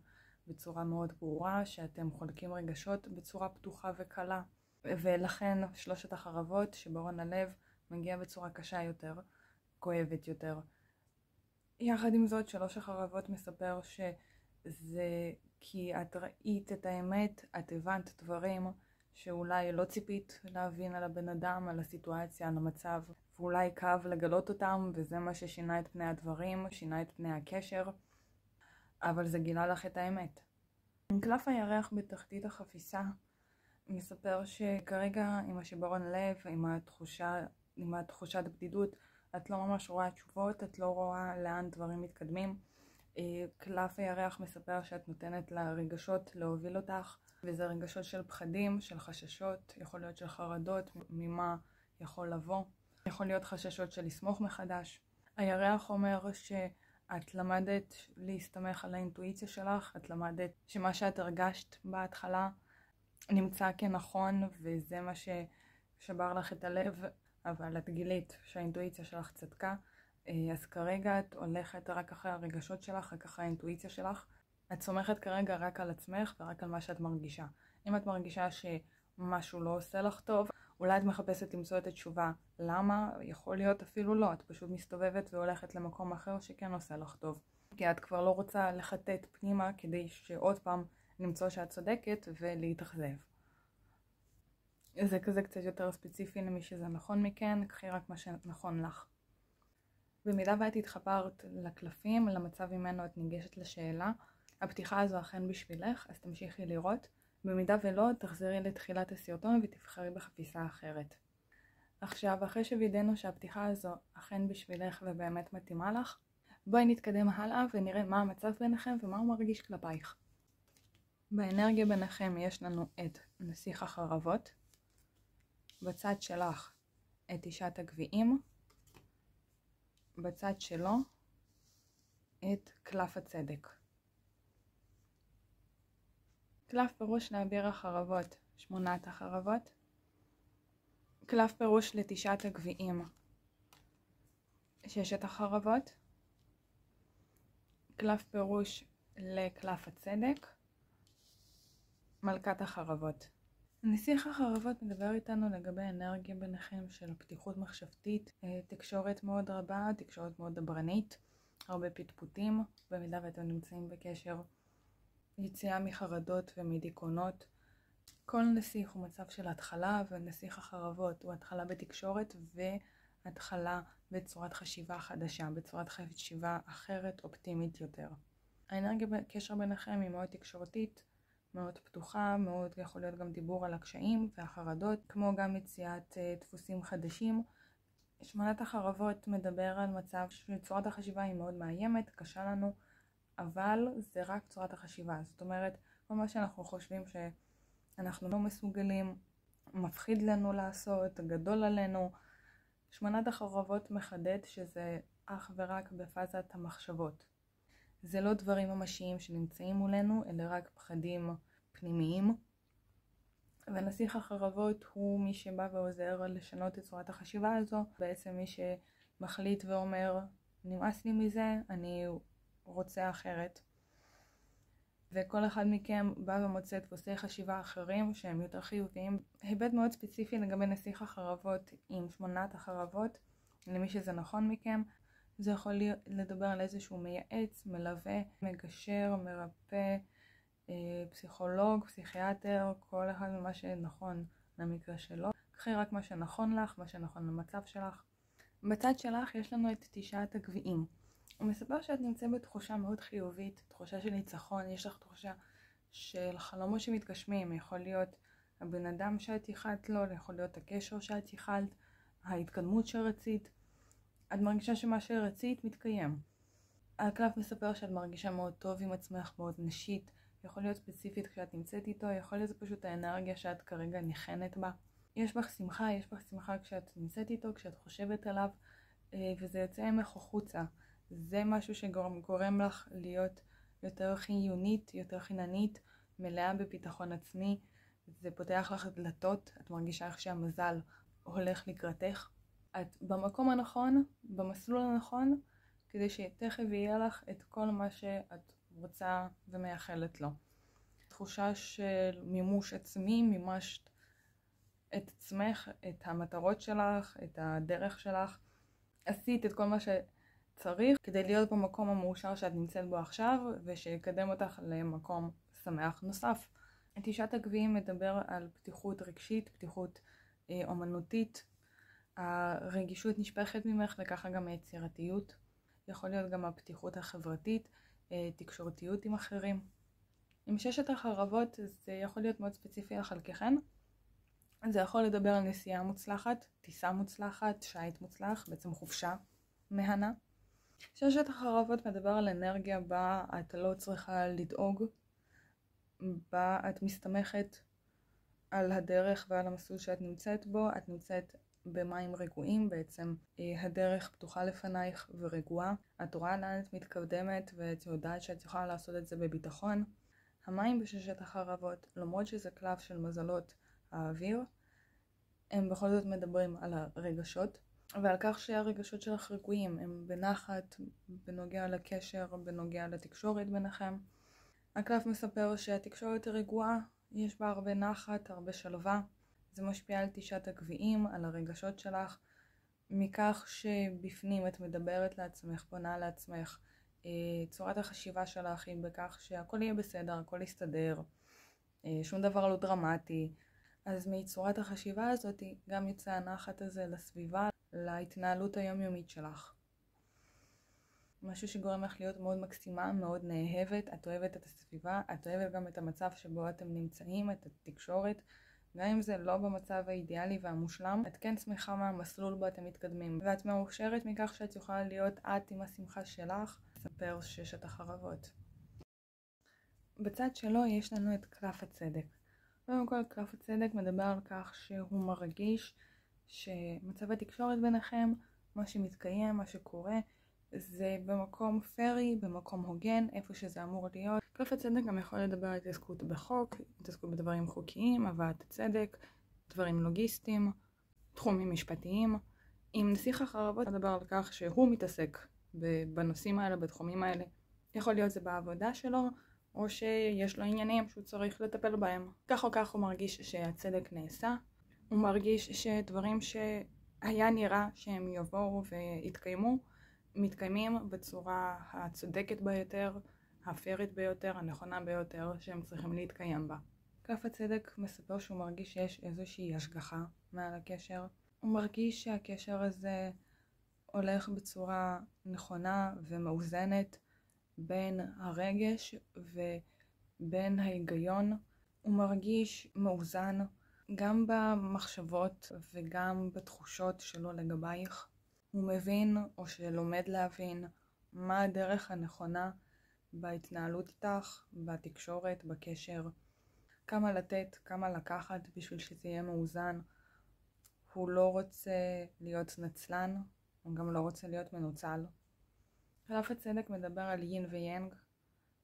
בצורה מאוד ברורה, שאתם חולקים רגשות בצורה פתוחה וקלה, ולכן 3 החרבות, שיברון הלב, מגיע בצורה קשה יותר, כואבת יותר. יחד עם זאת, 3 החרבות מספר שזה כי את ראית את האמת, את הבנת דברים שאולי לא ציפית להבין על הבן אדם, על הסיטואציה, על המצב, ואולי כאב לגלות אותם, וזה מה ששינה את פני הדברים, שינה את פני הקשר, אבל זה גילה לך את האמת. קלף הירח בתחתית החפיסה מספר שכרגע עם השיברון לב, עם התחושת בדידות, את לא ממש רואה תשובות, את לא רואה לאן דברים מתקדמים. קלף הירח מספר שאת נותנת לרגשות להוביל אותך, וזה רגשות של פחדים, של חששות, יכול להיות של חרדות, ממה יכול לבוא. יכול להיות חששות של לסמוך מחדש. הירח אומר שאת למדת להסתמך על האינטואיציה שלך, את למדת שמה שאת הרגשת בהתחלה נמצא כנכון, וזה מה ששבר לך את הלב, אבל את גילית שהאינטואיציה שלך צדקה, אז כרגע את הולכת רק אחרי הרגשות שלך, רק אחרי האינטואיציה שלך. את סומכת כרגע רק על עצמך ורק על מה שאת מרגישה. אם את מרגישה שמשהו לא עושה לך טוב, אולי את מחפשת למצוא את התשובה. למה? יכול להיות אפילו לא. את פשוט מסתובבת והולכת למקום אחר שכן עושה לך טוב. כי את כבר לא רוצה לחטט פנימה כדי שעוד פעם למצוא שאת צודקת ולהתאכזב. זה כזה קצת יותר ספציפי למי שזה נכון מכן, קחי רק מה שנכון לך. במידה ואת התחברת לקלפים, למצב ממנו את ניגשת לשאלה, הפתיחה הזו אכן בשבילך, אז תמשיכי לראות. במידה ולא, תחזרי לתחילת הסרטון ותבחרי בחפיסה אחרת. עכשיו, אחרי שווידאנו שהפתיחה הזו אכן בשבילך ובאמת מתאימה לך, בואי נתקדם הלאה ונראה מה המצב ביניכם ומה הוא מרגיש כלפייך. באנרגיה ביניכם יש לנו את נסיך החרבות, בצד שלך את אישת הגביעים, בצד שלו את קלף הצדק. קלף פירוש לאביר החרבות, 8 החרבות. קלף פירוש לתשעת הגביעים, 6 החרבות. קלף פירוש לקלף הצדק, מלכת החרבות. נסיך החרבות מדבר איתנו לגבי אנרגיה ביניכם של פתיחות מחשבתית, תקשורת מאוד רבה, תקשורת מאוד דברנית, הרבה פטפוטים, במידה ואתם נמצאים בקשר, יציאה מחרדות ומדיכאונות. כל נסיך הוא מצב של התחלה, ונסיך החרבות הוא התחלה בתקשורת והתחלה בצורת חשיבה חדשה, בצורת חשיבה אחרת, אופטימית יותר. האנרגיה בקשר ביניכם היא מאוד תקשורתית, מאוד פתוחה, מאוד יכול להיות גם דיבור על הקשיים והחרדות, כמו גם מציאת דפוסים חדשים. 8 החרבות מדבר על מצב שצורת החשיבה היא מאוד מאיימת, קשה לנו, אבל זה רק צורת החשיבה. זאת אומרת, כל מה שאנחנו חושבים שאנחנו לא מסוגלים, מפחיד לנו לעשות, גדול עלינו. 8 החרבות מחדד שזה אך ורק בפאזת המחשבות. זה לא דברים ממשיים שנמצאים מולנו, אלא רק פחדים פנימיים. ונסיך החרבות הוא מי שבא ועוזר לשנות את צורת החשיבה הזו. בעצם מי שמחליט ואומר, נמאס לי מזה, אני רוצה אחרת. וכל אחד מכם בא ומוצא דפוסי חשיבה אחרים שהם יותר חיוביים. היבט מאוד ספציפי לגבי נסיך החרבות עם 8 החרבות, למי שזה נכון מכם. זה יכול לדבר על איזשהו מייעץ, מלווה, מגשר, מרפא, פסיכולוג, פסיכיאטר, כל אחד ממה שנכון למקרה שלו. קחי רק מה שנכון לך, מה שנכון למצב שלך. בצד שלך יש לנו את 9 הגביעים. הוא מספר שאת נמצאת בתחושה מאוד חיובית, תחושה של ניצחון, יש לך תחושה של חלומות שמתגשמים. יכול להיות הבן אדם שאת ייחלת לו, יכול להיות הקשר שאת ייחלת, ההתקדמות שרצית. את מרגישה שמה שרצית מתקיים. הקלף מספר שאת מרגישה מאוד טוב עם עצמך, מאוד נשית. יכול להיות ספציפית כשאת נמצאת איתו, יכול להיות פשוט האנרגיה שאת כרגע ניחנת בה. יש בך שמחה כשאת נמצאת איתו, כשאת חושבת עליו, וזה יוצא ממך החוצה. זה משהו שגורם לך להיות יותר חיונית, יותר חיננית, מלאה בביטחון עצמי. זה פותח לך דלתות, את מרגישה איך שהמזל הולך לקראתך. את במקום הנכון, במסלול הנכון, כדי שתכף יהיה לך את כל מה שאת רוצה ומייחלת לו. תחושה של מימוש עצמי, מימשת את עצמך, את המטרות שלך, את הדרך שלך. עשית את כל מה שצריך כדי להיות במקום המאושר שאת נמצאת בו עכשיו, ושיקדם אותך למקום שמח נוסף. 9 הגביעים מדבר על פתיחות רגשית, פתיחות אומנותית. הרגישות נשפכת ממך וככה גם היצירתיות. יכול להיות גם הפתיחות החברתית, תקשורתיות עם אחרים. עם 6 החרבות זה יכול להיות מאוד ספציפי על חלקכן. זה יכול לדבר על נסיעה מוצלחת, טיסה מוצלחת, שייט מוצלח, בעצם חופשה מהנה. 6 החרבות מדבר על אנרגיה בה את לא צריכה לדאוג, בה את מסתמכת על הדרך ועל המסלול שאת נמצאת בו. את נמצאת במים רגועים, בעצם הדרך פתוחה לפנייך ורגועה. את רואה לאן את מתקדמת ואת יודעת שאת יכולה לעשות את זה בביטחון. המים ב6 החרבות, למרות שזה קלף של מזלות האוויר, הם בכל זאת מדברים על הרגשות, ועל כך שהרגשות שלך רגועים, הם בנחת, בנוגע לקשר, בנוגע לתקשורת ביניכם. הקלף מספר שהתקשורת הרגועה, יש בה הרבה נחת, הרבה שלווה. זה משפיע על 9 הגביעים, על הרגשות שלך, מכך שבפנים את מדברת לעצמך, פונה לעצמך, צורת החשיבה שלך היא בכך שהכל יהיה בסדר, הכל יסתדר, שום דבר לא דרמטי. אז מצורת החשיבה הזאת גם יוצא הנחת הזה לסביבה, להתנהלות היומיומית שלך. משהו שגורם לך להיות מאוד מקסימה, מאוד נאהבת, את אוהבת את הסביבה, את אוהבת גם את המצב שבו אתם נמצאים, את התקשורת, גם אם זה לא במצב האידיאלי והמושלם, את כן שמחה מהמסלול בו אתם מתקדמים, ואת מאושרת מכך שאת יכולה להיות את עם השמחה שלך. ספר 6 החרבות. בצד שלו יש לנו את קלף הצדק. קודם כל, קלף הצדק מדבר על כך שהוא מרגיש שמצב התקשורת ביניכם, מה שמתקיים, מה שקורה, זה במקום פרי, במקום הוגן, איפה שזה אמור להיות. קלף הצדק גם יכול לדבר על התעסקות בחוק, התעסקות בדברים חוקיים, הבאת הצדק, דברים לוגיסטיים, תחומים משפטיים. אם נסיך החרבות מדבר על כך שהוא מתעסק בנושאים האלה, בתחומים האלה. יכול להיות זה בעבודה שלו, או שיש לו עניינים שהוא צריך לטפל בהם. כך או כך הוא מרגיש שהצדק נעשה. הוא מרגיש שדברים שהיה נראה שהם יבואו ויתקיימו, מתקיימים בצורה הצודקת ביותר, הפיירית ביותר, הנכונה ביותר שהם צריכים להתקיים בה. קלף הצדק מספר שהוא מרגיש שיש איזושהי השגחה מעל הקשר. הוא מרגיש שהקשר הזה הולך בצורה נכונה ומאוזנת בין הרגש ובין ההיגיון. הוא מרגיש מאוזן גם במחשבות וגם בתחושות שלו לגבייך. הוא מבין או שלומד להבין מה הדרך הנכונה בהתנהלות איתך, בתקשורת, בקשר. כמה לתת, כמה לקחת בשביל שזה יהיה מאוזן. הוא לא רוצה להיות נצלן, הוא גם לא רוצה להיות מנוצל. קלף הצדק מדבר על יין ויאנג,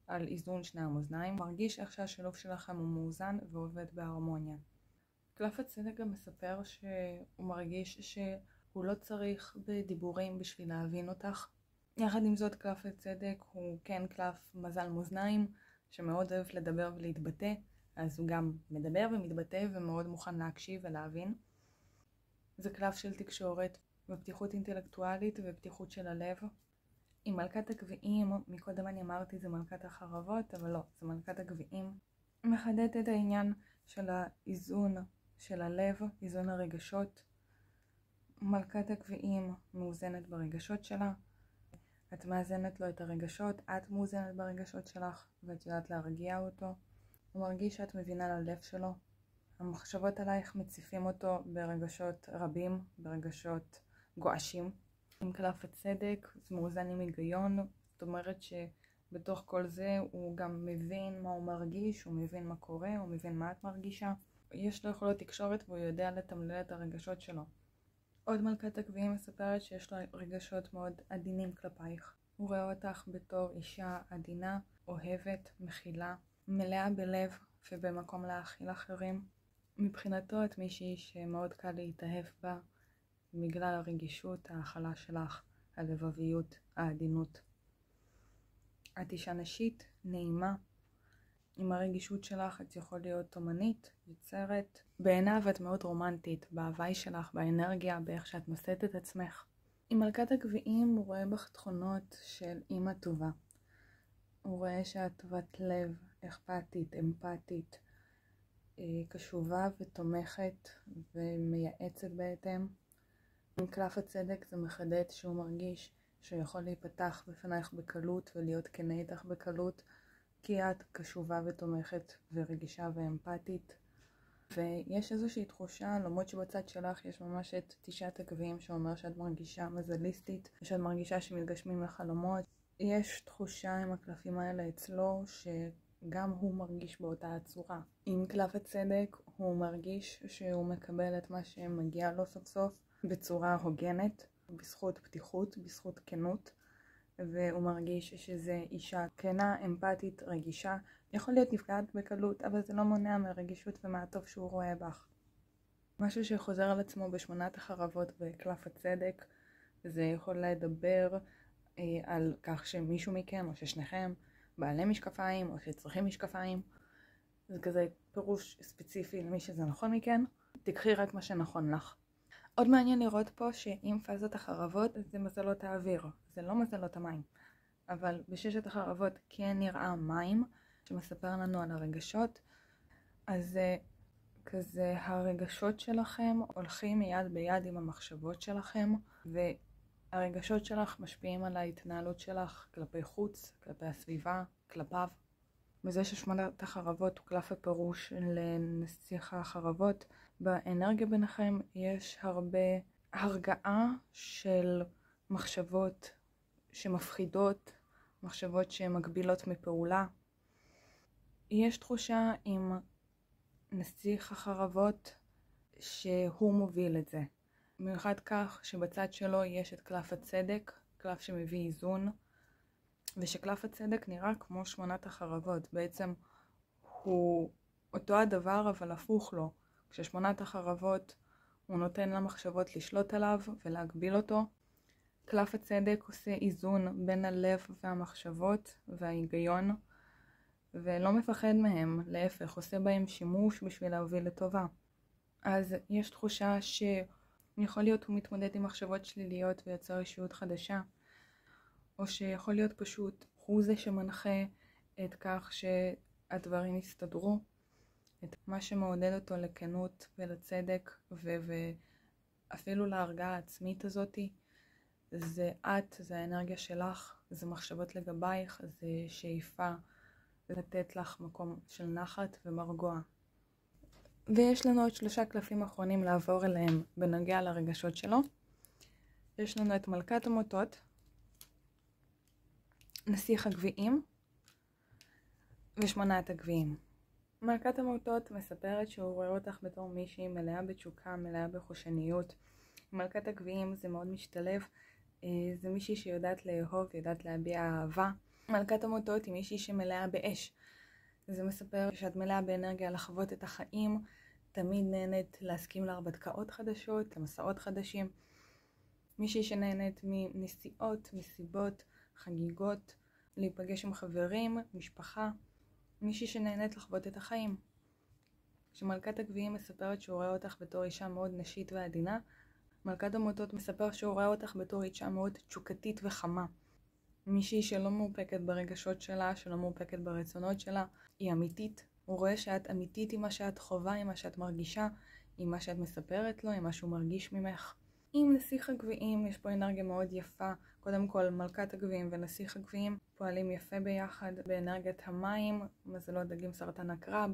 על איזון שני המאזניים. מרגיש איך שהשילוב שלכם הוא מאוזן ועובד בהרמוניה. קלף הצדק גם מספר שהוא מרגיש שהוא לא צריך בדיבורים בשביל להבין אותך. יחד עם זאת, קלף הצדק הוא כן קלף מזל מאזניים, שמאוד אוהב לדבר ולהתבטא, אז הוא גם מדבר ומתבטא ומאוד מוכן להקשיב ולהבין. זה קלף של תקשורת ופתיחות אינטלקטואלית ופתיחות של הלב. עם מלכת הגביעים, מקודם אני אמרתי זה מלכת החרבות, אבל לא, זה מלכת הגביעים. מחדדת את העניין של האיזון של הלב, איזון הרגשות. מלכת הגביעים מאוזנת ברגשות שלה. את מאזנת לו את הרגשות, את מאוזנת ברגשות שלך, ואת יודעת להרגיע אותו. הוא מרגיש שאת מבינה ללב שלו. המחשבות עלייך מציפים אותו ברגשות רבים, ברגשות גועשים. עם קלף הצדק, זה מאוזן עם היגיון, זאת אומרת שבתוך כל זה הוא גם מבין מה הוא מרגיש, הוא מבין מה קורה, הוא מבין מה את מרגישה. יש לו יכולות תקשורת והוא יודע לתמלל את הרגשות שלו. עוד מלכת הגביעים מספרת שיש לו רגשות מאוד עדינים כלפייך. הוא רואה אותך בתור אישה עדינה, אוהבת, מכילה, מלאה בלב ובמקום להכיל אחרים. מבחינתו את מישהי שמאוד קל להתאהב בה, בגלל הרגישות, ההכלה שלך, הלבביות, העדינות. את אישה נשית, נעימה. עם הרגישות שלך את יכול להיות אומנית, יוצרת. בעיניו את מאוד רומנטית, בהוואי שלך, באנרגיה, באיך שאת נושאת את עצמך. עם מלכת הגביעים הוא רואה בך תכונות של אימא טובה. הוא רואה שאת טובת לב, אכפתית, אמפתית, קשובה ותומכת ומייעצת בהתאם. עם קלף הצדק זה מחדד שהוא מרגיש שהוא יכול להיפתח בפנייך בקלות ולהיות כנה איתך בקלות, כי את קשובה ותומכת ורגישה ואמפתית. ויש איזושהי תחושה, למרות שבצד שלך יש ממש את 9 הגביעים שאומר שאת מרגישה מזליסטית, ושאת מרגישה שמתגשמים לחלומות. יש תחושה עם הקלפים האלה אצלו שגם הוא מרגיש באותה הצורה. עם קלף הצדק הוא מרגיש שהוא מקבל את מה שמגיע לו סוף סוף בצורה הוגנת, בזכות פתיחות, בזכות כנות. והוא מרגיש שזה אישה כנה, אמפתית, רגישה. יכול להיות נפגעת בקלות, אבל זה לא מונע מהרגישות ומהטוב שהוא רואה בך. משהו שחוזר על עצמו ב8 החרבות וקלף הצדק, זה יכול לדבר על כך שמישהו מכם או ששניכם בעלי משקפיים או שצריכים משקפיים. זה כזה פירוש ספציפי למי שזה נכון מכן. תקחי רק מה שנכון לך. עוד מעניין לראות פה שעם פאזות החרבות זה מזלות האוויר, זה לא מזלות המים. אבל בששת החרבות כן נראה מים שמספר לנו על הרגשות. אז כזה הרגשות שלכם הולכים יד ביד עם המחשבות שלכם, והרגשות שלך משפיעים על ההתנהלות שלך כלפי חוץ, כלפי הסביבה, כלפיו. וזה ששמונת החרבות הוא קלף הפירוש לנסיך החרבות, באנרגיה ביניכם יש הרבה הרגעה של מחשבות שמפחידות, מחשבות שמגבילות מפעולה. יש תחושה עם נסיך החרבות שהוא מוביל את זה. במיוחד כך שבצד שלו יש את קלף הצדק, קלף שמביא איזון, ושקלף הצדק נראה כמו שמונת החרבות. בעצם הוא אותו הדבר אבל הפוך לו. כששמונת החרבות הוא נותן למחשבות לשלוט עליו ולהגביל אותו. קלף הצדק עושה איזון בין הלב והמחשבות וההיגיון, ולא מפחד מהם, להפך, עושה בהם שימוש בשביל להוביל לטובה. אז יש תחושה שיכול להיות הוא מתמודד עם מחשבות שליליות ויוצר אישיות חדשה, או שיכול להיות פשוט הוא זה שמנחה את כך שהדברים יסתדרו, את מה שמעודד אותו לכנות ולצדק ואפילו להרגעה העצמית הזאת. זה את, זה האנרגיה שלך, זה מחשבות לגבייך, זה שאיפה לתת לך מקום של נחת ומרגוע. ויש לנו עוד 3 קלפים אחרונים לעבור אליהם בנוגע לרגשות שלו. יש לנו את מלכת המוטות, נסיך הגביעים ושמונת הגביעים. מלכת המוטות מספרת שהוא רואה אותך בתור מישהי מלאה בתשוקה, מלאה בחושניות. מלכת הגביעים זה מאוד משתלב, זה מישהי שיודעת לאהוב, יודעת להביע אהבה. מלכת המוטות היא מישהי שמלאה באש. זה מספר שאת מלאה באנרגיה לחוות את החיים, תמיד נהנית להסכים להרפתקאות חדשות, למסעות חדשים. מישהי שנהנית מנסיעות, מסיבות, חגיגות, להיפגש עם חברים, משפחה. מישהי שנהנית לחוות את החיים. כשמלכת הגביעים מספרת שהוא רואה אותך בתור אישה מאוד נשית ועדינה, מלכת המוטות מספר שהוא רואה אותך בתור אישה מאוד תשוקתית וחמה. מישהי שלא מאופקת ברגשות שלה, שלא מאופקת ברצונות שלה, היא אמיתית. הוא רואה שאת אמיתית עם מה שאת חובה, עם מה שאת מרגישה, עם מה שאת מספרת לו, עם מה שהוא מרגיש ממך. עם נסיך הגביעים יש פה אנרגיה מאוד יפה. קודם כל מלכת הגביעים ונסיך הגביעים פועלים יפה ביחד באנרגיית המים, מזלות דגים סרטן הקרב.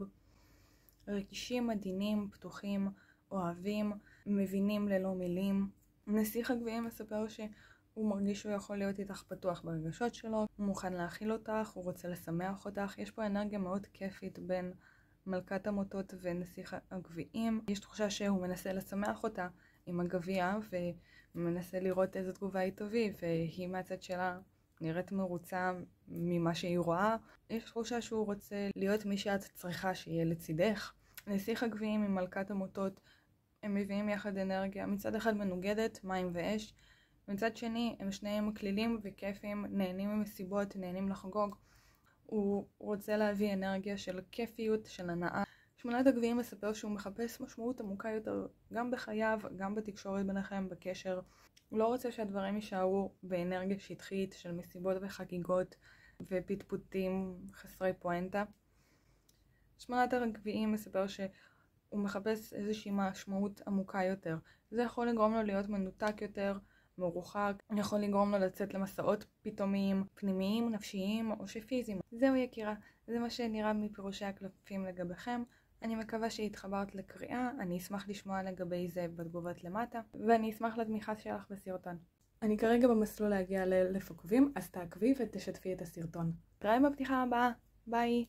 רגישים, עדינים, פתוחים, אוהבים, מבינים ללא מילים. נסיך הגביעים מספר שהוא מרגיש שהוא יכול להיות איתך פתוח ברגשות שלו, הוא מוכן להכיל אותך, הוא רוצה לשמח אותך. יש פה אנרגיה מאוד כיפית בין מלכת המוטות ונסיך הגביעים. יש תחושה שהוא מנסה לשמח אותה עם הגביע ומנסה לראות איזו תגובה היא תביא, והיא מהצד שלה נראית מרוצה ממה שהיא רואה. יש תחושה שהוא רוצה להיות מי שאת צריכה שיהיה לצידך. נסיך הגביעים עם מלכת המוטות הם מביאים יחד אנרגיה מצד אחד מנוגדת, מים ואש, מצד שני הם שניהם כלילים וכיפים, נהנים ממסיבות, נהנים לחגוג. הוא רוצה להביא אנרגיה של כיפיות, של הנאה. שמונת הגביעים מספר שהוא מחפש משמעות עמוקה יותר גם בחייו, גם בתקשורת ביניכם, בקשר. הוא לא רוצה שהדברים יישארו באנרגיה שטחית של מסיבות וחגיגות ופטפוטים חסרי פואנטה. שמונת הגביעים מספר שהוא מחפש איזושהי משמעות עמוקה יותר. זה יכול לגרום לו להיות מנותק יותר, מרוחק, יכול לגרום לו לצאת למסעות פתאומיים, פנימיים, נפשיים או שפיזיים. זהו יקירה, זה מה שנראה מפירושי הקלפים לגביכם. אני מקווה שהתחברת לקריאה, אני אשמח לשמוע לגבי זה בתגובות למטה, ואני אשמח לתמיכה שלך בסרטון. אני כרגע במסלול להגיע ל1,000 עוקבים, אז תעקבי ותשתפי את הסרטון. נתראה בפתיחה הבאה, ביי!